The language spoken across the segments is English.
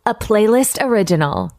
a playlist original.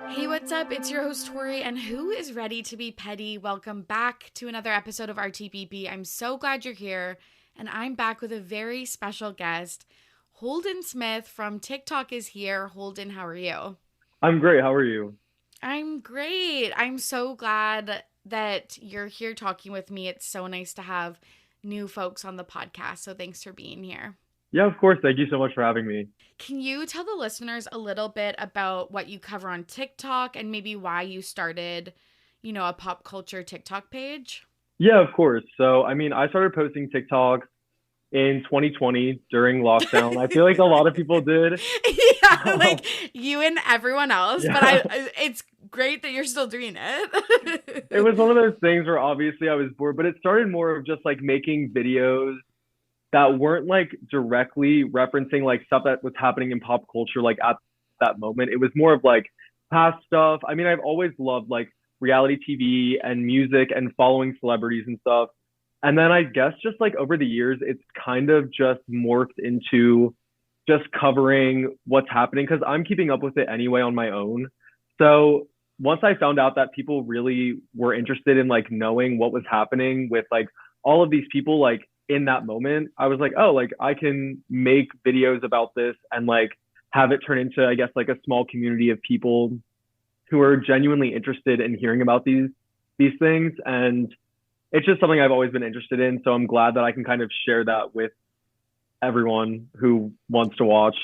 Hey, what's up? It's your host, Tori, and who is ready to be petty? Welcome back to another episode of RTBP. I'm so glad you're here, and I'm back with a very special guest. Holden Smith from TikTok is here. Holden, how are you? I'm great. How are you? I'm great. I'm so glad that you're here talking with me. It's so nice to have new folks on the podcast, so thanks for being here. Yeah, of course. Thank you so much for having me. Can you tell the listeners a little bit about what you cover on TikTok and maybe why you started, a pop culture TikTok page? Yeah, of course. So, I started posting TikToks in 2020 during lockdown. I feel like a lot of people did. Yeah, like you and everyone else, Yeah. but it's great that you're still doing it. It was one of those things where obviously I was bored, but it started more of just like making videos that weren't like directly referencing like stuff that was happening in pop culture like at that moment. It was more of like past stuff. I've always loved like reality TV and music and following celebrities and stuff. And then I guess just like over the years, it's kind of just morphed into just covering what's happening because I'm keeping up with it anyway on my own. So once I found out that people really were interested in like knowing what was happening with like all of these people like in that moment, I was like, oh, like I can make videos about this and like have it turn into, I guess, like a small community of people who are genuinely interested in hearing about these things. And it's just something I've always been interested in. So I'm glad that I can kind of share that with everyone who wants to watch.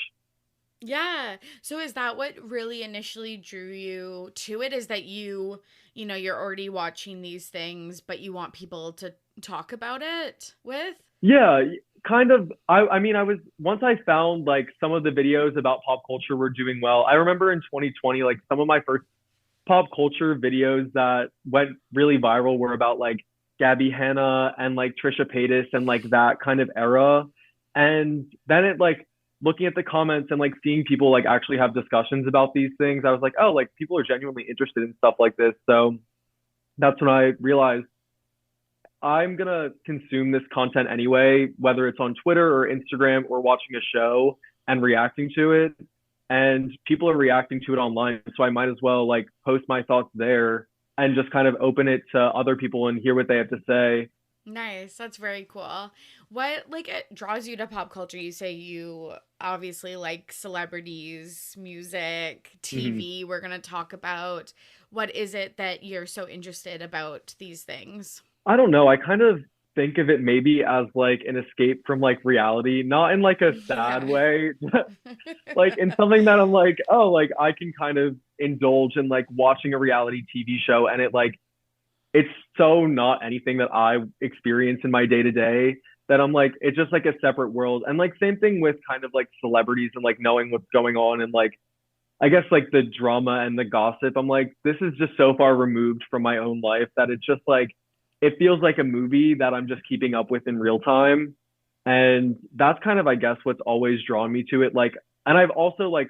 Yeah. So is that what really initially drew you to it? Is that you're already watching these things, but you want people to talk about it with? Yeah, kind of. I was once I found like some of the videos about pop culture were doing well. I remember in 2020, like some of my first pop culture videos that went really viral were about like Gabby Hanna and like Trisha Paytas and like that kind of era. And then it like looking at the comments and like seeing people like actually have discussions about these things, I was like, oh, like people are genuinely interested in stuff like this. So that's when I realized I'm gonna consume this content anyway, whether it's on Twitter or Instagram or watching a show and reacting to it. And people are reacting to it online, so I might as well like post my thoughts there and just kind of open it to other people and hear what they have to say. Nice. That's very cool. What it draws you to pop culture? You say you obviously like celebrities, music, Mhm. TV. We're going to talk about what is it that you're so interested about these things? I don't know. I kind of think of it maybe as like an escape from like reality, not in like a sad Yeah. way, like in something that I'm like, oh, like I can kind of indulge in like watching a reality TV show and it like it's so not anything that I experience in my day to day that I'm like, it's just like a separate world. And like same thing with kind of like celebrities and like knowing what's going on and like I guess like the drama and the gossip. I'm like, this is just so far removed from my own life that it's just like it feels like a movie that I'm just keeping up with in real time. And that's kind of, I guess, what's always drawn me to it. Like, and I've also like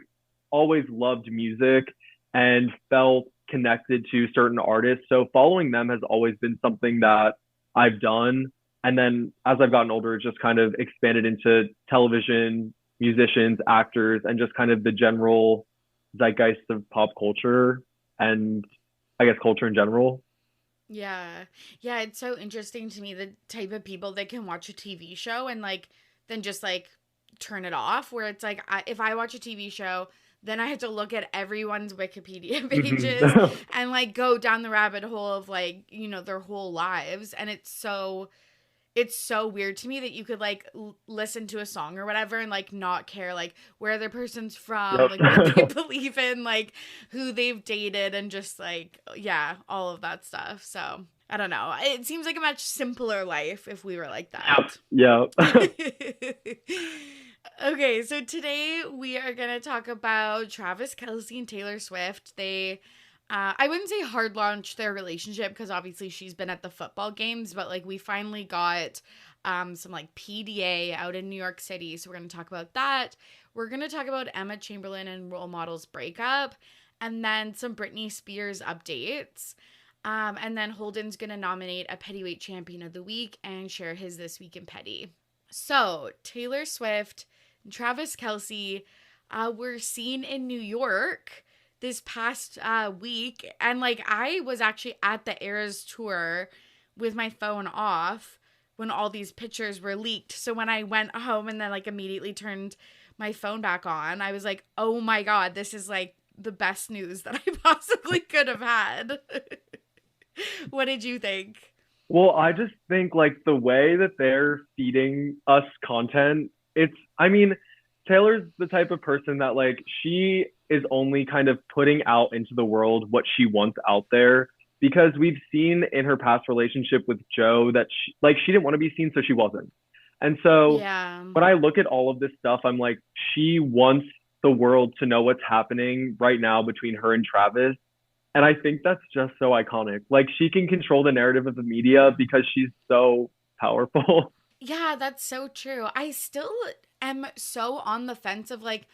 always loved music and felt connected to certain artists. So following them has always been something that I've done. And then as I've gotten older, it's just kind of expanded into television, musicians, actors, and just kind of the general zeitgeist of pop culture and I guess culture in general. Yeah. Yeah, it's so interesting to me the type of people that can watch a TV show and then just turn it off where it's like if I watch a TV show, then I have to look at everyone's Wikipedia pages Mhm. and go down the rabbit hole of their whole lives, and it's so weird to me that you could listen to a song or whatever and not care where the person's from, Yep. what they believe in, who they've dated, and just yeah, all of that stuff. So I don't know. It seems like a much simpler life if we were like that. Yep. Okay, so today we are going to talk about Travis Kelce and Taylor Swift. They I wouldn't say hard launched their relationship because obviously she's been at the football games, but we finally got some PDA out in New York City. So we're going to talk about that. we're going to talk about Emma Chamberlain and Role Models breakup, and then some Britney Spears updates. And then Holden's going to nominate a Pettyweight Champion of the Week and share his This Week in Petty. So, Taylor Swift and Travis Kelce were seen in New York this past week. And, like, I was actually at the Eras tour with my phone off when all these pictures were leaked. So when I went home and then, like, immediately turned my phone back on, I was like, oh my God, this is, like, the best news that I possibly could have had. What did you think? Well, I just think like the way that they're feeding us content, I mean, Taylor's the type of person that like she is only kind of putting out into the world what she wants out there, because we've seen in her past relationship with Joe that she didn't want to be seen, so she wasn't. And so Yeah. when I look at all of this stuff, I'm like, she wants the world to know what's happening right now between her and Travis. And I think that's just so iconic. Like, she can control the narrative of the media because she's so powerful. Yeah, that's so true. I still am so on the fence of like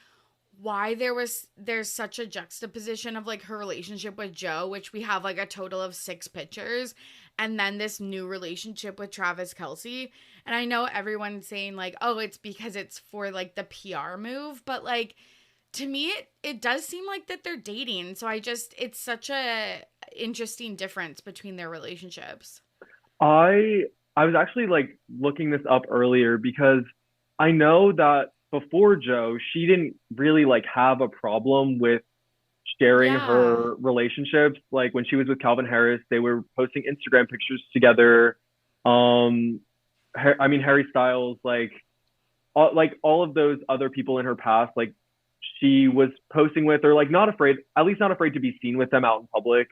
why there's such a juxtaposition of like her relationship with Joe, which we have like a total of 6 pictures, and then this new relationship with Travis Kelce. And I know everyone's saying like, oh, it's because it's for like the PR move, but like to me it does seem like that they're dating. So it's such a interesting difference between their relationships. I was actually like looking this up earlier because I know that before Joe, she didn't really like have a problem with sharing Yeah. her relationships. Like when she was with Calvin Harris, they were posting Instagram pictures together. Um, Harry Styles, like all of those other people in her past, like she was posting with, or like not afraid, at least not afraid to be seen with them out in public.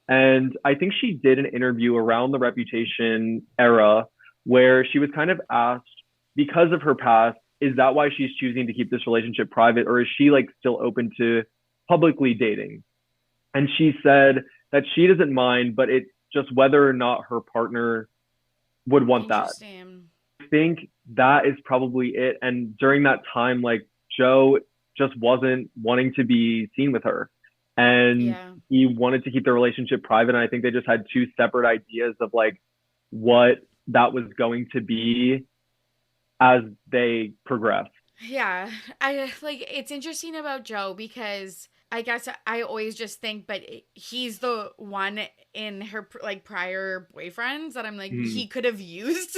And I think she did an interview around the Reputation era where she was kind of asked, because of her past, is that why she's choosing to keep this relationship private, or is she like still open to publicly dating? And she said that she doesn't mind, but it's just whether or not her partner would want that. Interesting. I think that is probably it. And during that time, like Joe just wasn't wanting to be seen with her. And Yeah. he wanted to keep their relationship private. And I think they just had 2 separate ideas of like what that was going to be as they progressed. Yeah, I like it's interesting about Joe because I guess I always just think, but he's the one in her like prior boyfriends that I'm like, Mm, he could have used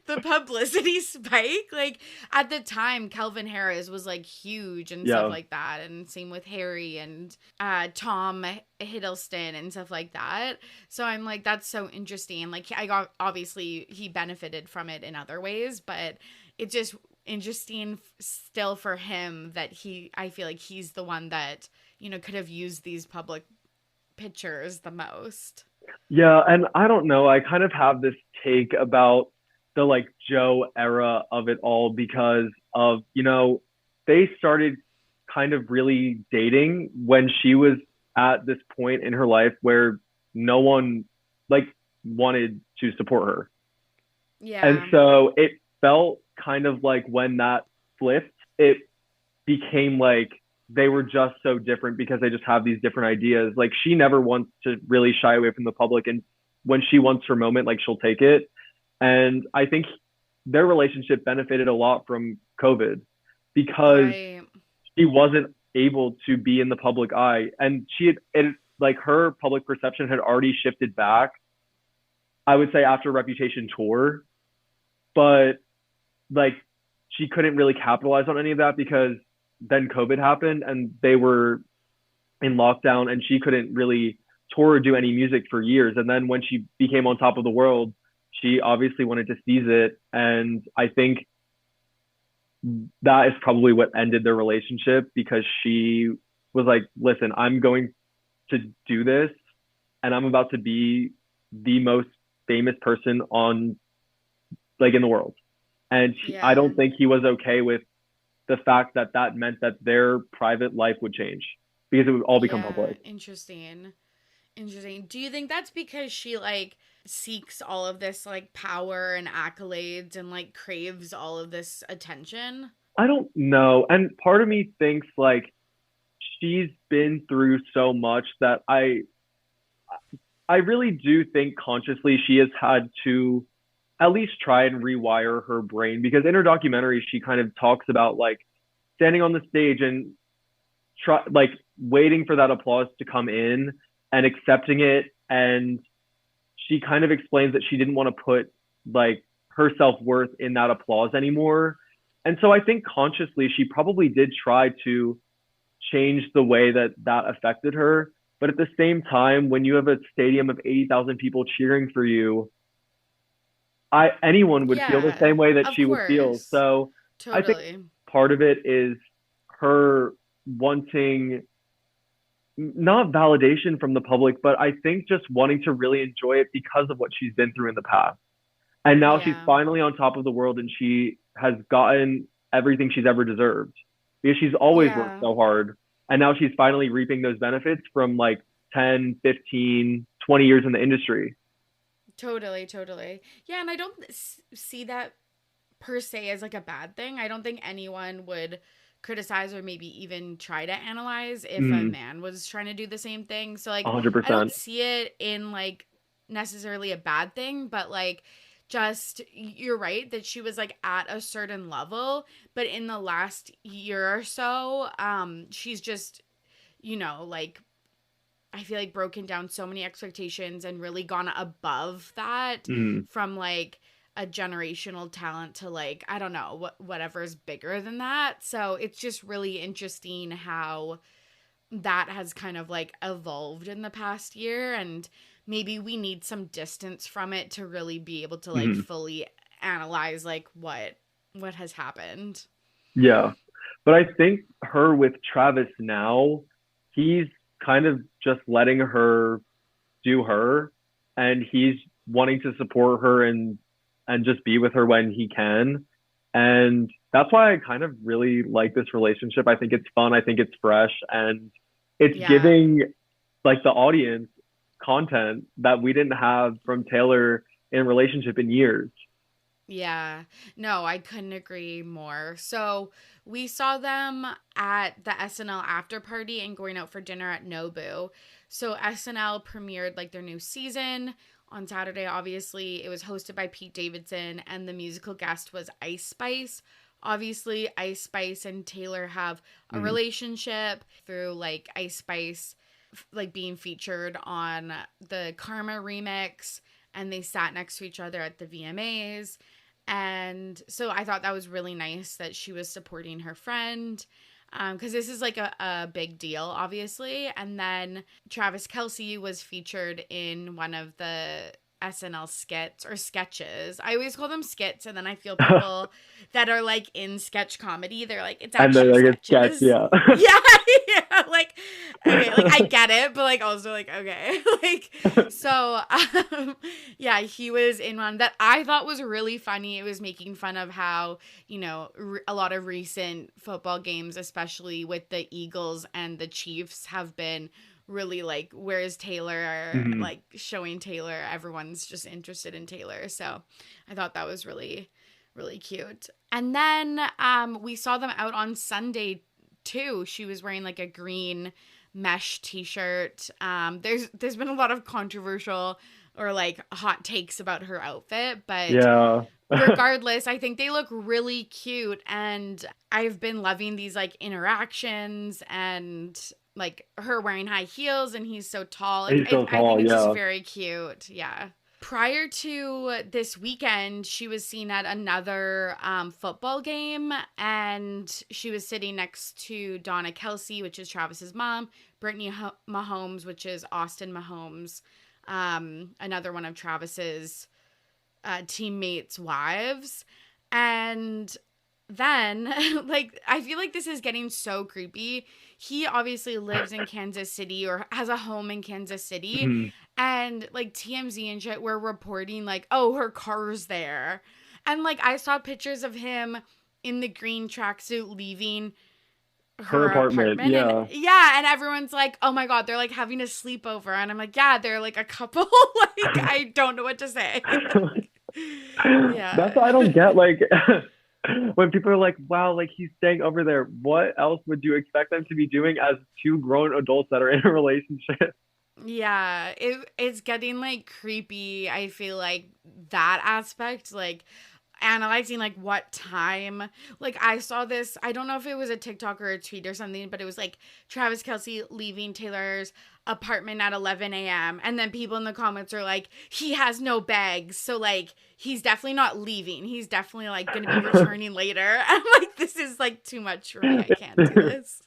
the publicity spike. Like at the time, Calvin Harris was like huge and stuff yeah. like that, and same with Harry and Tom Hiddleston and stuff like that. So I'm like, that's so interesting. Like I got obviously he benefited from it in other ways, but it's just interesting still for him that I feel like he's the one that, could have used these public pictures the most. Yeah. And I don't know. I kind of have this take about the like Joe era of it all because of, they started kind of really dating when she was at this point in her life where no one like wanted to support her. And Yeah. so it felt kind of like when that flipped, it became like they were just so different because they just have these different ideas. Like she never wants to really shy away from the public. And when she wants her moment, like she'll take it. And I think their relationship benefited a lot from COVID because Right. she wasn't able to be in the public eye. And like her public perception had already shifted back, I would say after Reputation tour, but like she couldn't really capitalize on any of that because then COVID happened and they were in lockdown and she couldn't really tour or do any music for years. And then when she became on top of the world, she obviously wanted to seize it. And I think that is probably what ended their relationship because she was like, listen, I'm going to do this and I'm about to be the most famous person on like in the world. And I Yeah. don't think he was okay with the fact that that meant that their private life would change because it would all become Yeah. public. Interesting. Interesting. Do you think that's because she like seeks all of this like power and accolades and like craves all of this attention? I don't know. And part of me thinks like she's been through so much that I really do think consciously she has had to at least try and rewire her brain because in her documentary she kind of talks about like standing on the stage and try like waiting for that applause to come in and accepting it, and she kind of explains that she didn't want to put like her self-worth in that applause anymore. And so I think consciously she probably did try to change the way that that affected her. But at the same time, when you have a stadium of 80,000 people cheering for you, anyone would feel the Yeah, same way that of she would feel. course. So I think Totally. part of it is her wanting not validation from the public, but I think just wanting to really enjoy it because of what she's been through in the past. And now she's Yeah. finally on top of the world and she has gotten everything she's ever deserved because she's always worked Yeah. so hard. And now she's finally reaping those benefits from like 10, 15, 20 years in the industry. Totally, totally. Yeah, and I don't see that per se as like a bad thing. I don't think anyone would criticize or maybe even try to analyze if a Mm, man was trying to do the same thing. So like I don't 100%. see it in like necessarily a bad thing, but like just you're right that she was like at a certain level, but in the last year or so, she's just, like I feel like broken down so many expectations and really gone above that Mm, from like a generational talent to like I don't know whatever's bigger than that. So it's just really interesting how that has kind of like evolved in the past year, and maybe we need some distance from it to really be able to like mm. fully analyze like what has happened. Yeah. But I think her with Travis now, he's kind of just letting her do her and he's wanting to support her and just be with her when he can. And that's why I kind of really like this relationship. I think it's fun, I think it's fresh, and it's Yeah. giving like the audience content that we didn't have from Taylor in a relationship in years. Yeah, no, I couldn't agree more. So we saw them at the SNL after party and going out for dinner at Nobu. So SNL premiered like their new season on Saturday. Obviously, it was hosted by Pete Davidson, and the musical guest was Ice Spice. Obviously, Ice Spice and Taylor have a Mm. relationship through like Ice Spice like being featured on the Karma remix, and they sat next to each other at the VMAs. And so I thought that was really nice that she was supporting her friend, because this is like a big deal, obviously. And then Travis Kelce was featured in one of the SNL skits or sketches. I always call them skits, and then I feel people that are like in sketch comedy, they're like, it's And then actually like a sketch, sketches. yeah. Yeah, yeah, like okay, like I get it, but like also like okay, like so yeah, he was in one that I thought was really funny. It was making fun of how, a lot of recent football games, especially with the Eagles and the Chiefs, have been really like, where's Taylor? Mhm. Like showing Taylor, everyone's just interested in Taylor. So I thought that was really, really cute. And then we saw them out on Sunday too. She was wearing like a green mesh t-shirt. There's been a lot of controversial or like hot takes about her outfit, but Yeah. regardless, I think they look really cute, and I've been loving these like interactions and like her wearing high heels and he's so tall. Like He's so I think tall, it's just yeah. very cute. Yeah. Prior to this weekend, she was seen at another football game, and she was sitting next to Donna Kelsey, which is Travis's mom, Brittany Mahomes, which is Austin Mahomes, another one of Travis's teammates' wives. And then, like, I feel like this is getting so creepy. He obviously lives in Kansas City or has a home in Kansas City. Mhm. And like TMZ and shit were reporting, like, oh, her car's there. And like, I saw pictures of him in the green tracksuit leaving Her her apartment, apartment. And yeah. yeah, and everyone's like, oh my God, they're like having a sleepover. And I'm like, yeah, they're like a couple. Like, I don't know what to say. That's Yeah. what I don't get. Like, When people are like, wow, like he's staying over there, what else would you expect them to be doing as two grown adults that are in a relationship? Yeah, it's getting like creepy. I feel like that aspect, like analyzing like what time. Like I saw this, I don't know if it was a TikTok or a tweet or something, but it was like Travis Kelsey leaving Taylor's apartment at 11 a.m. And then people in the comments are like, he has no bags. So like he's definitely not leaving. He's definitely like gonna be returning later. I'm like, this is like too much for me. I can't do this.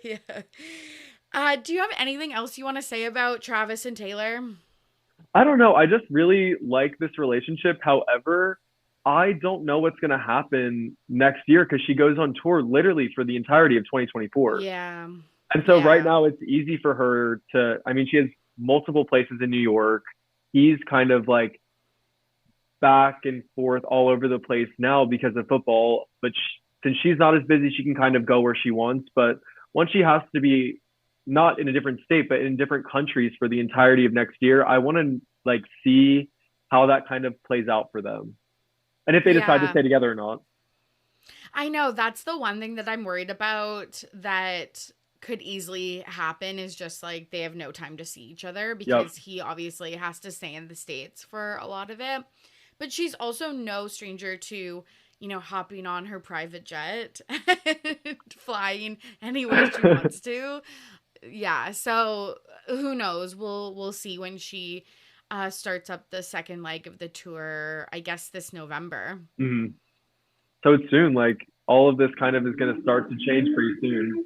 Yeah. Do you have anything else you want to say about Travis and Taylor? I don't know. I just really like this relationship. However, I don't know what's going to happen next year because she goes on tour literally for the entirety of 2024. Yeah. And so right Yeah. now it's easy for her to, I mean, she has multiple places in New York. He's kind of like back and forth all over the place now because of football. But since she's not as busy, she can kind of go where she wants. But once she has to be not in a different state, but in different countries for the entirety of next year, I want to like see how that kind of plays out for them. And if they decide to Yeah. stay together or not. I know that's the one thing that I'm worried about that could easily happen is just like they have no time to see each other Yep. because he obviously has to stay in the States for a lot of it. But she's also no stranger to, hopping on her private jet and flying anywhere she wants to. Yeah, so who knows? We'll see when she starts up the second leg of the tour, I guess this November. Mhm. So it's soon. Like all of this kind of is going to start to change pretty soon.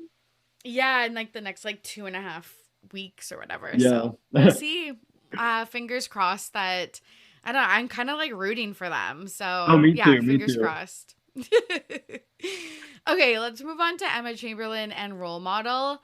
Yeah, in like the next like 2.5 weeks or whatever. Yeah. So we'll see. Fingers crossed that I don't know, I'm kind of like rooting for them. Oh, So me yeah, too. Me fingers too. crossed. Okay, let's move on to Emma Chamberlain and role model.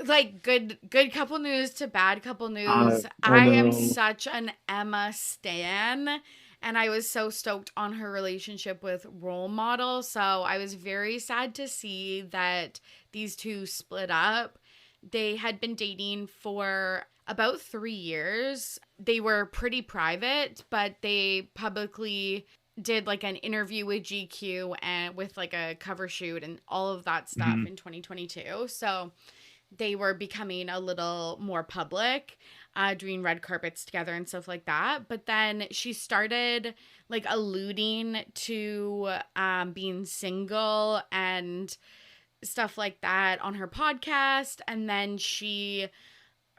Like good couple news to bad couple news. I I am know. such an Emma stan and I was so stoked on her relationship with role model. So I was very sad to see that these two split up. They had been dating for about 3 years. They were pretty private, but they publicly did like an interview with GQ and with like a cover shoot and all of that stuff Mhm. in 2022. So they were becoming a little more public, doing red carpets together and stuff like that. But then she started like alluding to being single and stuff like that on her podcast. And then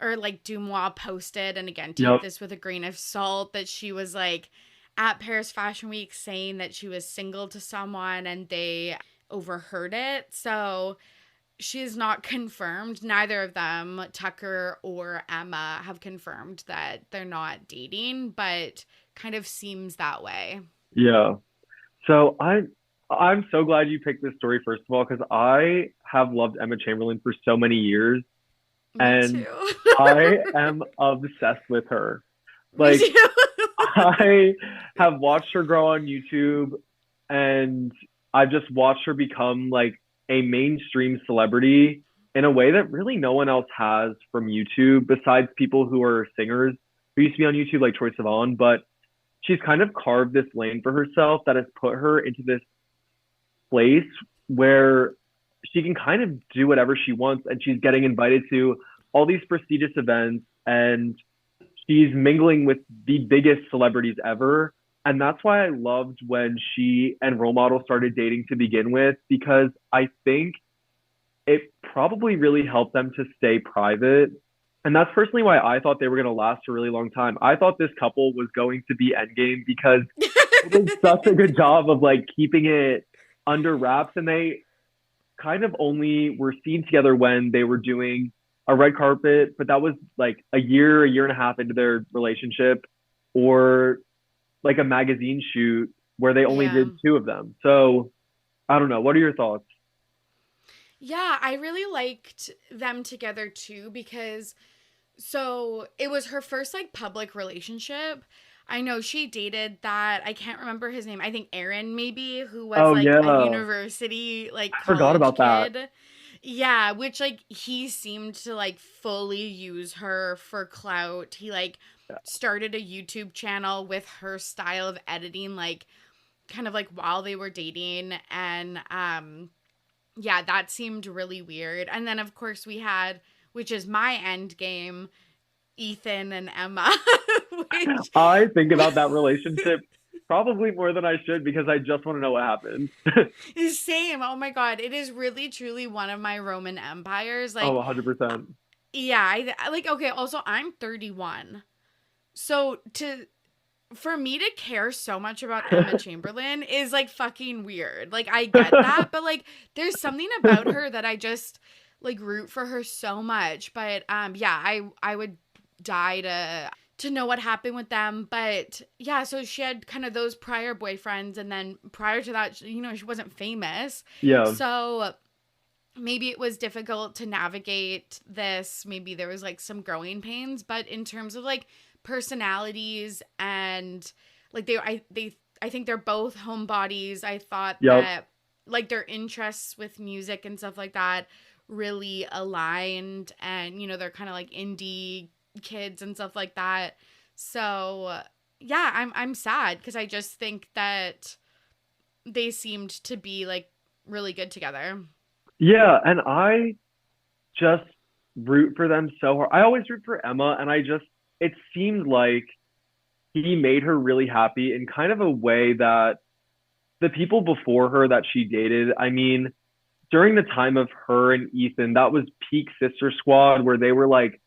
or like Dumois posted, and again, take Yep. this with a grain of salt, that she was like at Paris Fashion Week saying that she was single to someone and they overheard it. So she is not confirmed. Neither of them, Tucker or Emma, have confirmed that they're not dating, but kind of seems that way. Yeah. So I'm so glad you picked this story first of all because I have loved Emma Chamberlain for so many years Me and too. I am obsessed with her. Me Like too. I have watched her grow on YouTube and I've just watched her become like a mainstream celebrity in a way that really no one else has from YouTube besides people who are singers who used to be on YouTube like Troye Sivan, but she's kind of carved this lane for herself that has put her into this place where she can kind of do whatever she wants and she's getting invited to all these prestigious events and she's mingling with the biggest celebrities ever. And that's why I loved when she and Role Model started dating to begin with, because I think it probably really helped them to stay private. And that's personally why I thought they were going to last a really long time. I thought this couple was going to be endgame because they did such a good job of like keeping it under wraps. And they kind of only were seen together when they were doing a red carpet, but that was like a year and a half into their relationship, or like a magazine shoot where they only Yeah. did two of them. So I don't know. What are your thoughts? Yeah, I really liked them together too because so it was her first like public relationship. I know she dated that, I can't remember his name. I think Aaron maybe, who was Oh like a yeah, university like I forgot college about that. kid. Yeah, which like he seemed to like fully use her for clout. He like started a YouTube channel with her style of editing like kind of like while they were dating. And yeah, that seemed really weird. And then of course we had, which is my end game, Ethan and Emma. which I think about that relationship probably more than I should because I just want to know what happened. is same. Oh my God. It is really truly one of my Roman empires. Oh, Like, 100%. yeah, like, okay, also I'm 31. So for me to care so much about Emma Chamberlain is like fucking weird. Like I get that, but like there's something about her that I just like root for her so much. But yeah, I would die to know what happened with them. But yeah, so she had kind of those prior boyfriends, and then prior to that, you know, she wasn't famous. Yeah. So maybe it was difficult to navigate this. Maybe there was like some growing pains, but in terms of like personalities and like I think they're both homebodies. I thought Yep. that like their interests with music and stuff like that really aligned, and you know, they're kind of like indie kids and stuff like that. So yeah, I'm sad because I just think that they seemed to be like really good together. Yeah, and I just root for them so hard. I always root for Emma, and it seemed like he made her really happy in kind of a way that the people before her that she dated, I mean, during the time of her and Ethan, that was peak Sister Squad where they were like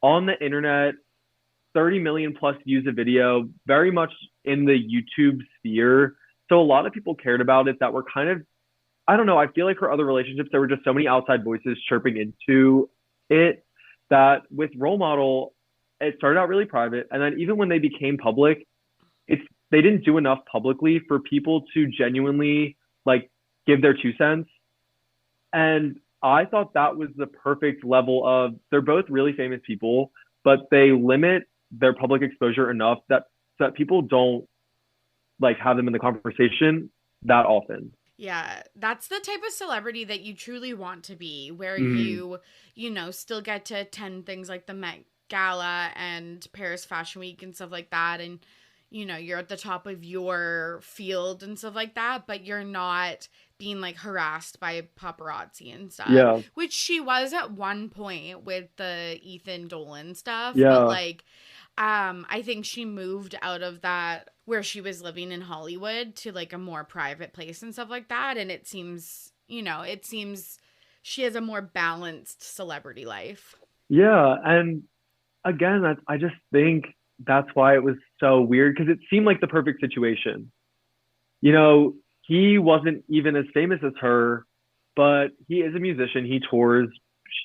on the internet, 30 million plus views a video, very much in the YouTube sphere. So a lot of people cared about it that were kind of, I don't know, I feel like her other relationships, there were just so many outside voices chirping into it that with Role Model, it started out really private. And then even when they became public, they didn't do enough publicly for people to genuinely like give their 2 cents. And I thought that was the perfect level of they're both really famous people, but they limit their public exposure enough that so that people don't like have them in the conversation that often. Yeah, that's the type of celebrity that you truly want to be, where Mm, you know, still get to attend things like the Met Gala and Paris Fashion Week and stuff like that. And, you know, you're at the top of your field and stuff like that, but you're not being like harassed by paparazzi and stuff, yeah, which she was at one point with the Ethan Dolan stuff. But yeah, like, I think she moved out of that where she was living in Hollywood to like a more private place and stuff like that. And it seems, you know, it seems she has a more balanced celebrity life. yeah. And again, I just think that's why it was so weird because it seemed like the perfect situation. You know, he wasn't even as famous as her, but he is a musician. He tours.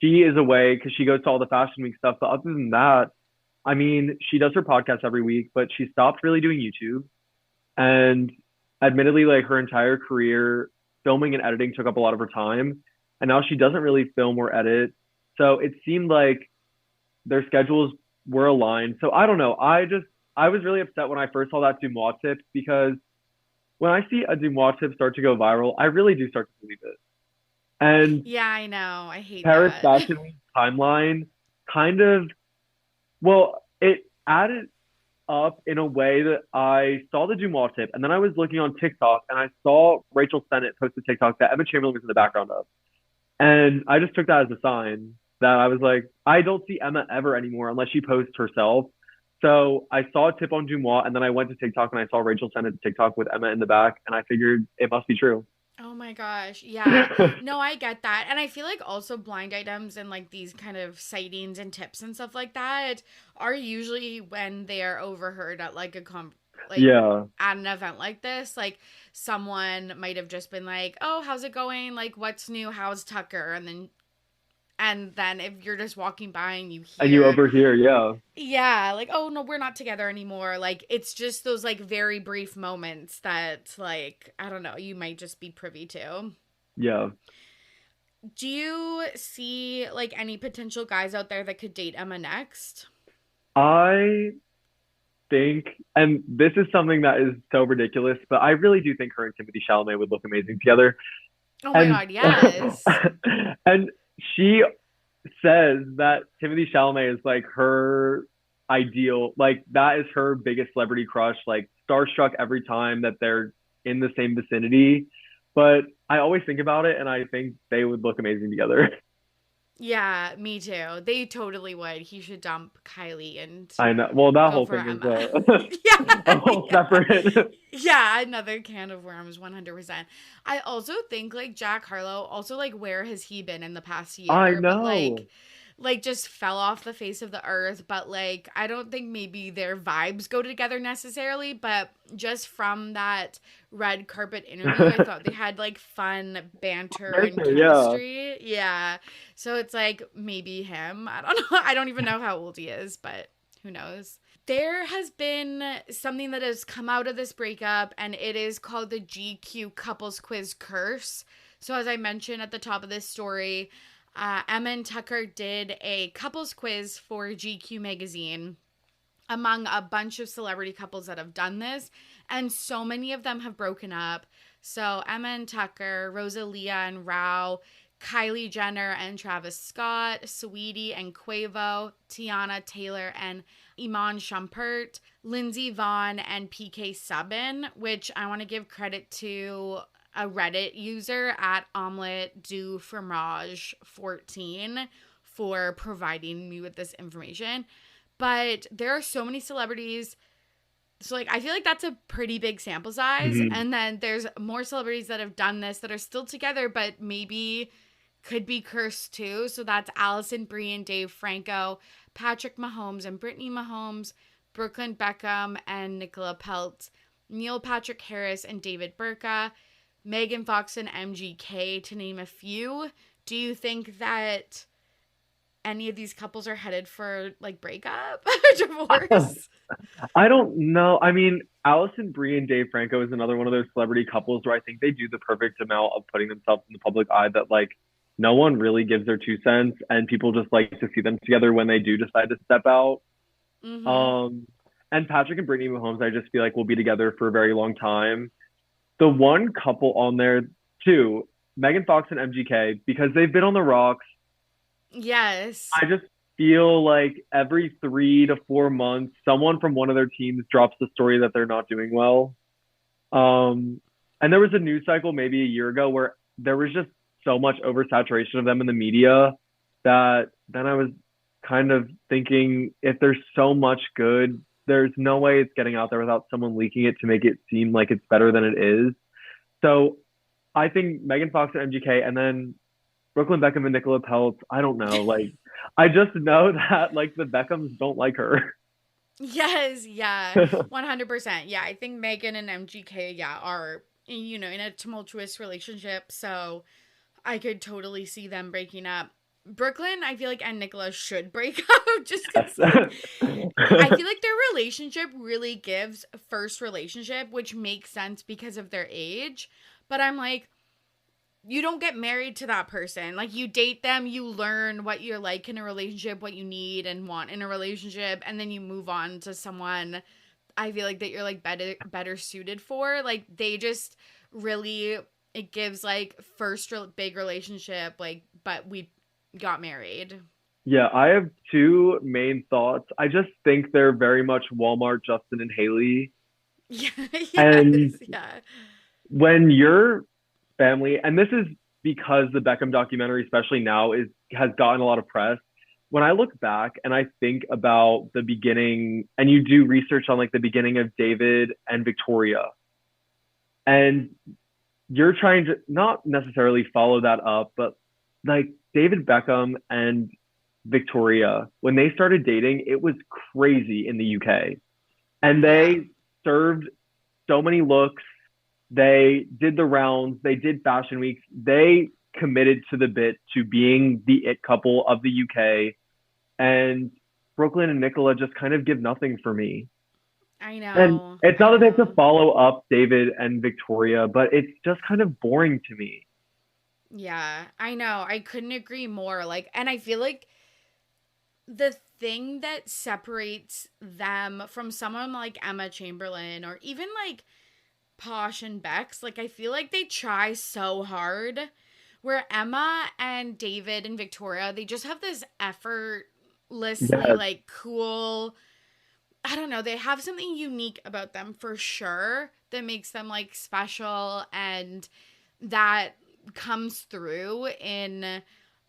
She is away because she goes to all the Fashion Week stuff. But other than that, I mean, she does her podcast every week, but she stopped really doing YouTube. And admittedly, like her entire career, filming and editing took up a lot of her time. And now she doesn't really film or edit. So it seemed like their schedules were aligned. So I don't know. I was really upset when I first saw that Dumois tip because when I see a Dumois tip start to go viral, I really do start to believe it. And Yeah, I know. I hate Paris that. Fashion Week timeline kind of, well, it added up in a way that I saw the Dumois tip, and then I was looking on TikTok, and I saw Rachel Sennett post a TikTok that Emma Chamberlain was in the background of, and I just took that as a sign that I was like, I don't see Emma ever anymore unless she posts herself. So I saw a tip on Dumois, and then I went to TikTok and I saw Rachel Sennett's TikTok with Emma in the back, and I figured it must be true. Oh my gosh. Yeah. No, I get that. And I feel like also blind items and like these kind of sightings and tips and stuff like that are usually when they are overheard at like like Yeah. at an event like this. Like someone might have just been like, "Oh, how's it going? Like what's new? How's Tucker?" And then if you're just walking by and you And you hear, overhear, yeah. yeah, like, "Oh no, we're not together anymore." Like it's just those like very brief moments that like, I don't know, you might just be privy to. Yeah. Do you see like any potential guys out there that could date Emma next? I think, and this is something that is so ridiculous, but I really do think her and Timothy Chalamet would look amazing together. Oh my And God, yes. and she says that Timothy Chalamet is like her ideal, like that is her biggest celebrity crush, like starstruck every time that they're in the same vicinity. But I always think about it and I think they would look amazing together. Yeah, me too. They totally would. He should dump Kylie and I know. Well, that go whole for thing is Emma. a Yeah, whole yeah. separate. Yeah, another can of worms, 100%. I also think like Jack Harlow, also like where has he been in the past I year? But know. like just fell off the face of the earth. But like I don't think maybe their vibes go together necessarily, but just from that red carpet interview, I thought they had like fun banter Very and true, yeah. chemistry. Yeah. So it's like maybe him. I don't know. I don't even know how old he is, but who knows? There has been something that has come out of this breakup, and it is called the GQ Couples Quiz Curse. So, as I mentioned at the top of this story, Emma and Tucker did a couples quiz for GQ magazine among a bunch of celebrity couples that have done this, and so many of them have broken up. So, Emma and Tucker, Rosalia and Rao, Kylie Jenner and Travis Scott, Saweetie and Quavo, Tiana Taylor and Iman Shumpert, Lindsey Vaughn and PK Subban, which I want to give credit to a Reddit user at Omelette du Fromage 14 for providing me with this information. But there are so many celebrities. So, like, I feel like that's a pretty big sample size. Mhm. And then there's more celebrities that have done this that are still together, but maybe could be cursed too. So that's Allison Brie and Dave Franco, Patrick Mahomes and Britney Mahomes, Brooklyn Beckham and Nicola Peltz, Neil Patrick Harris and David Burka, Megan Fox and MGK, to name a few. Do you think that any of these couples are headed for like breakup or divorce? I don't know. I mean, Allison Brie and Dave Franco is another one of those celebrity couples where I think they do the perfect amount of putting themselves in the public eye that like no one really gives their 2 cents and people just like to see them together when they do decide to step out. Mm-hmm. And Patrick and Brittany Mahomes, I just feel like will be together for a very long time. The one couple on there too, Megan Fox and MGK, because they've been on the rocks. Yes. I just feel like every 3 to 4 months, someone from one of their teams drops the story that they're not doing well. And there was a news cycle maybe a year ago where there was just so much oversaturation of them in the media that then I was kind of thinking if there's so much good, there's no way it's getting out there without someone leaking it to make it seem like it's better than it is. So I think Megan Fox and MGK, and then Brooklyn Beckham and Nicola Peltz. I don't know. Like, I just know that like the Beckhams don't like her. Yes, yeah, 100%. Yeah, I think Megan and MGK, yeah, are, you know, in a tumultuous relationship. So I could totally see them breaking up. Brooklyn, I feel like, and Nicola should break up just because, like, I feel like their relationship really gives first relationship, which makes sense because of their age. But I'm like, you don't get married to that person. Like, you date them, you learn what you're like in a relationship, what you need and want in a relationship, and then you move on to someone I feel like that you're like better suited for. Like, they just really, it gives like first big relationship, like, but we got married. Yeah, I have two main thoughts. I just think they're very much Walmart, Justin and Haley. Yeah, And yes, yeah. when your family, and this is because the Beckham documentary, especially now, is has gotten a lot of press. When I look back and I think about the beginning, and you do research on like the beginning of David and Victoria, and you're trying to not necessarily follow that up, but like David Beckham and Victoria, when they started dating, it was crazy in the UK. And Yeah. they served so many looks. They did the rounds, they did fashion weeks. They committed to the bit to being the it couple of the UK. And Brooklyn and Nicola just kind of give nothing for me. I And know. it's I not that they have know. to follow up David and Victoria, but it's just kind of boring to me. Yeah, I know. I couldn't agree more. Like, and I feel like the thing that separates them from someone like Emma Chamberlain or even like Posh and Bex, like I feel like they try so hard. Where Emma and David and Victoria, they just have this effortlessly Yes. like cool, I don't know, they have something unique about them for sure that makes them like special, and that comes through in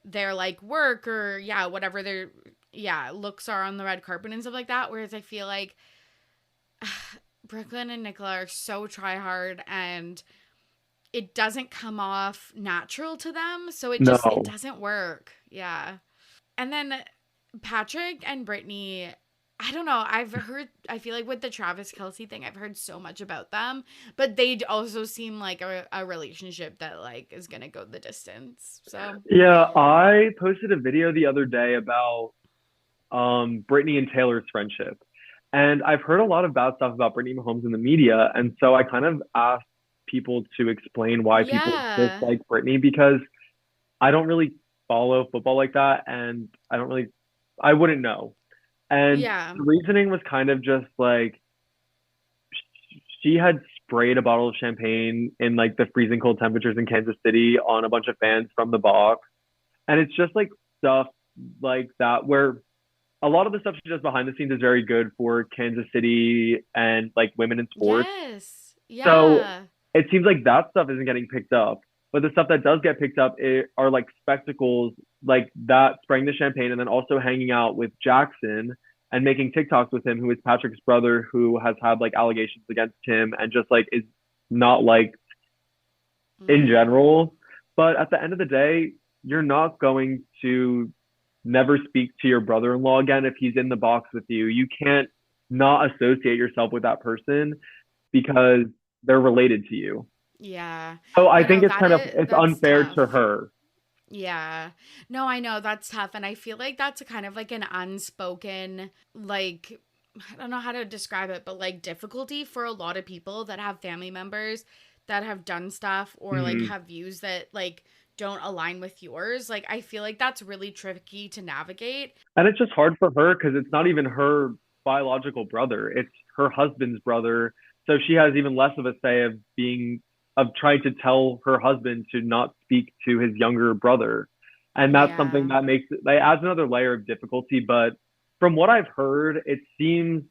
their like work or whatever their looks are on the red carpet and stuff like that. Whereas I feel like Brooklyn and Nicola are so try hard, and it doesn't come off natural to them, so it No. doesn't work. Yeah. And then Patrick and Britney, I don't know. I feel like with the Travis Kelce thing, I've heard so much about them, but they also seem like a relationship that like is gonna go the distance. So Yeah, I posted a video the other day about Britney and Taylor's friendship. And I've heard a lot of bad stuff about Britney Mahomes in the media. And so I kind of asked people to explain why people yeah, dislike Britney because I don't really follow football like that. And I wouldn't know. And yeah, the reasoning was kind of just like she had sprayed a bottle of champagne in like the freezing cold temperatures in Kansas City on a bunch of fans from the box. And it's just like stuff like that where a lot of the stuff she does behind the scenes is very good for Kansas City and like women in sports. yes, So yeah, it seems like that stuff isn't getting picked up. But the stuff that does get picked up are like spectacles like that, spraying the champagne and then also hanging out with Jackson and making TikToks with him, who is Patrick's brother, who has had like allegations against him and just like is not liked in mm, general. But at the end of the day, you're not going to never speak to your brother-in-law again if he's in the box with you. You can't not associate yourself with that person because they're related to you. yeah. So I I think know it's that's unfair to tough. her. Yeah. No, I know that's tough. And I feel like that's a kind of like an unspoken, like, I don't know how to describe it, but like difficulty for a lot of people that have family members that have done stuff or like Mhm. have views that like don't align with yours. Like, I feel like that's really tricky to navigate. And it's just hard for her because it's not even her biological brother. It's her husband's brother. So she has even less of a say of trying to tell her husband to not speak to his younger brother. And that's something Yeah. that that adds another layer of difficulty. But from what I've heard, it seems,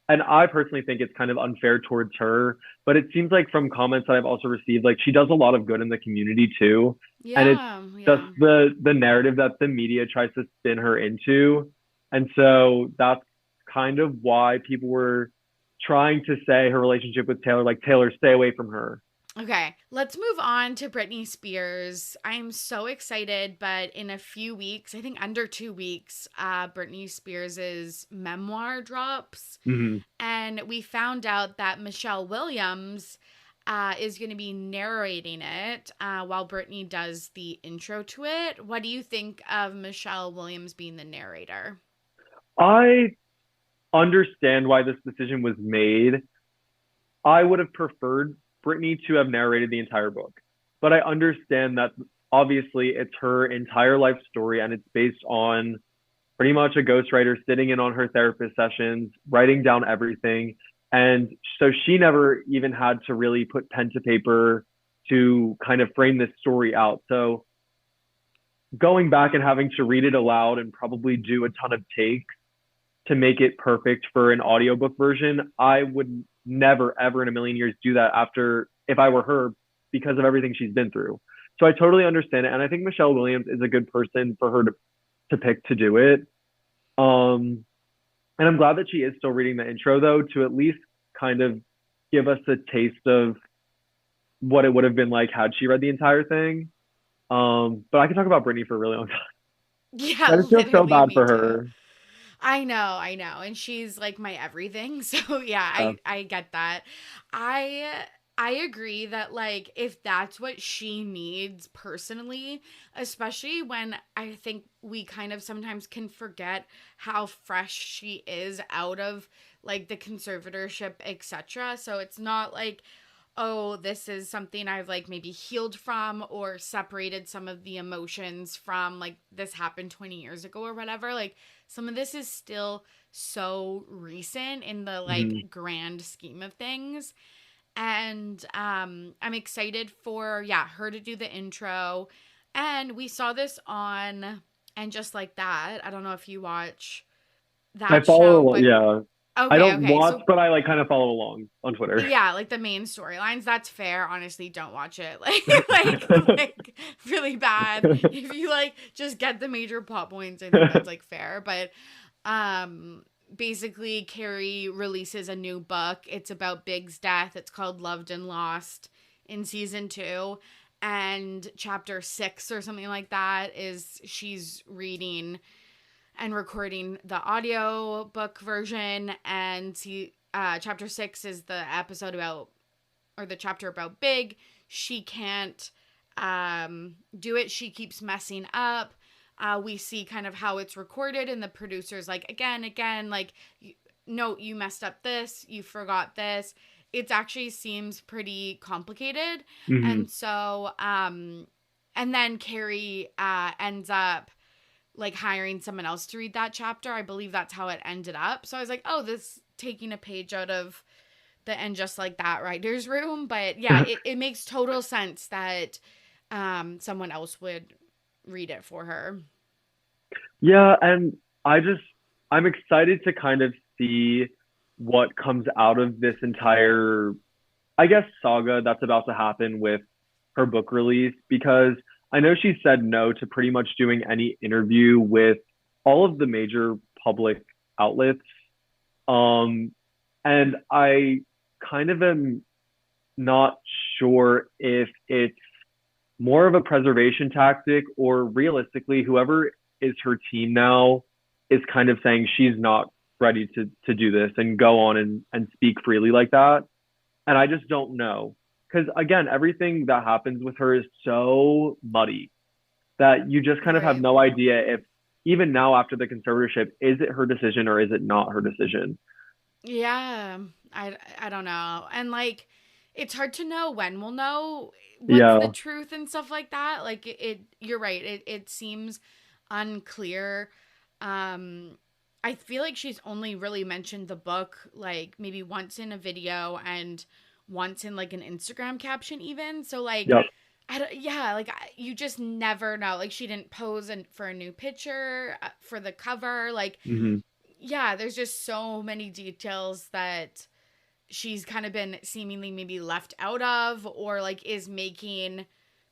and I personally think it's kind of unfair towards her, but it seems like from comments that I've also received, like she does a lot of good in the community too. And it's Yeah. just Yeah. the narrative that the media tries to spin her into. And so that's kind of why people were trying to say her relationship with Taylor, like Taylor, stay away from her. Okay, let's move on to Britney Spears. I'm so excited, but in a few weeks, I think under 2 weeks, Britney Spears's memoir drops. Mm-hmm. And we found out that Michelle Williams is going to be narrating it while Britney does the intro to it. What do you think of Michelle Williams being the narrator? I understand why this decision was made. I would have preferred Brittany to have narrated the entire book, but I understand that obviously it's her entire life story and it's based on pretty much a ghostwriter sitting in on her therapist sessions, writing down everything. And so she never even had to really put pen to paper to kind of frame this story out. So going back and having to read it aloud and probably do a ton of takes to make it perfect for an audiobook version, I would never, ever in a million years do that after if I were her because of everything she's been through. So I totally understand it. And I think Michelle Williams is a good person for her to pick to do it. Um, and I'm glad that she is still reading the intro though, to at least kind of give us a taste of what it would have been like had she read the entire thing. But I could talk about Brittany for a really long time. Yeah, I just feel so literally, bad me for too. her. I know. And she's like my everything. So yeah, Uh, I get that. I I agree that like if that's what she needs personally, especially when I think we kind of sometimes can forget how fresh she is out of like the conservatorship, etc. So it's not like oh, this is something I've like maybe healed from or separated some of the emotions from like this happened 20 years ago or whatever. Like some of this is still so recent in the like mhm. grand scheme of things. And I'm excited for her to do the intro. And we saw this on And Just Like That. I don't know if you watch I that show, follow, but yeah. I Okay, don't okay. watch, So but I like kind of follow along on Twitter. yeah, like the main storylines, that's fair. Honestly, don't watch it. Like really bad. If you like just get the major plot points, I think that's like fair. But um basically Carrie releases a new book. It's about Big's death. It's called Loved and Lost in season 2. And chapter 6 or something like that is she's reading and recording the audio book version, and chapter 6 is the episode about, or the chapter about Big. She can't do it. She keeps messing up. We see kind of how it's recorded, and the producer's like, again, like, no, you messed up this, you forgot this. It actually seems pretty complicated. Hmm. And so and then Carrie ends up like hiring someone else to read that chapter. I believe that's how it ended up. So I was like, oh, this taking a page out of the And Just Like That writer's room. But yeah, it makes total sense that someone else would read it for her. Yeah, and I'm excited to kind of see what comes out of this entire, I guess, saga that's about to happen with her book release, because I know she said no to pretty much doing any interview with all of the major public outlets. Um, and I kind of am not sure if it's more of a preservation tactic, or realistically, whoever is her team now is kind of saying she's not ready to do this and go on and speak freely like that. And I just don't know. Because again, everything that happens with her is so muddy that you just kind of have Right. no idea if, even now after the conservatorship, is it her decision or is it not her decision? Yeah. I don't know. And like it's hard to know when we'll know what's the Yeah. truth and stuff like that. Like you're right. It seems unclear. Um I feel like she's only really mentioned the book like maybe once in a video and once in like an Instagram caption even. So like Yep. yeah, like you just never know. Like she didn't pose for a new picture for the cover. Like Hmm. yeah, there's just so many details that she's kind of been seemingly maybe left out of, or like is making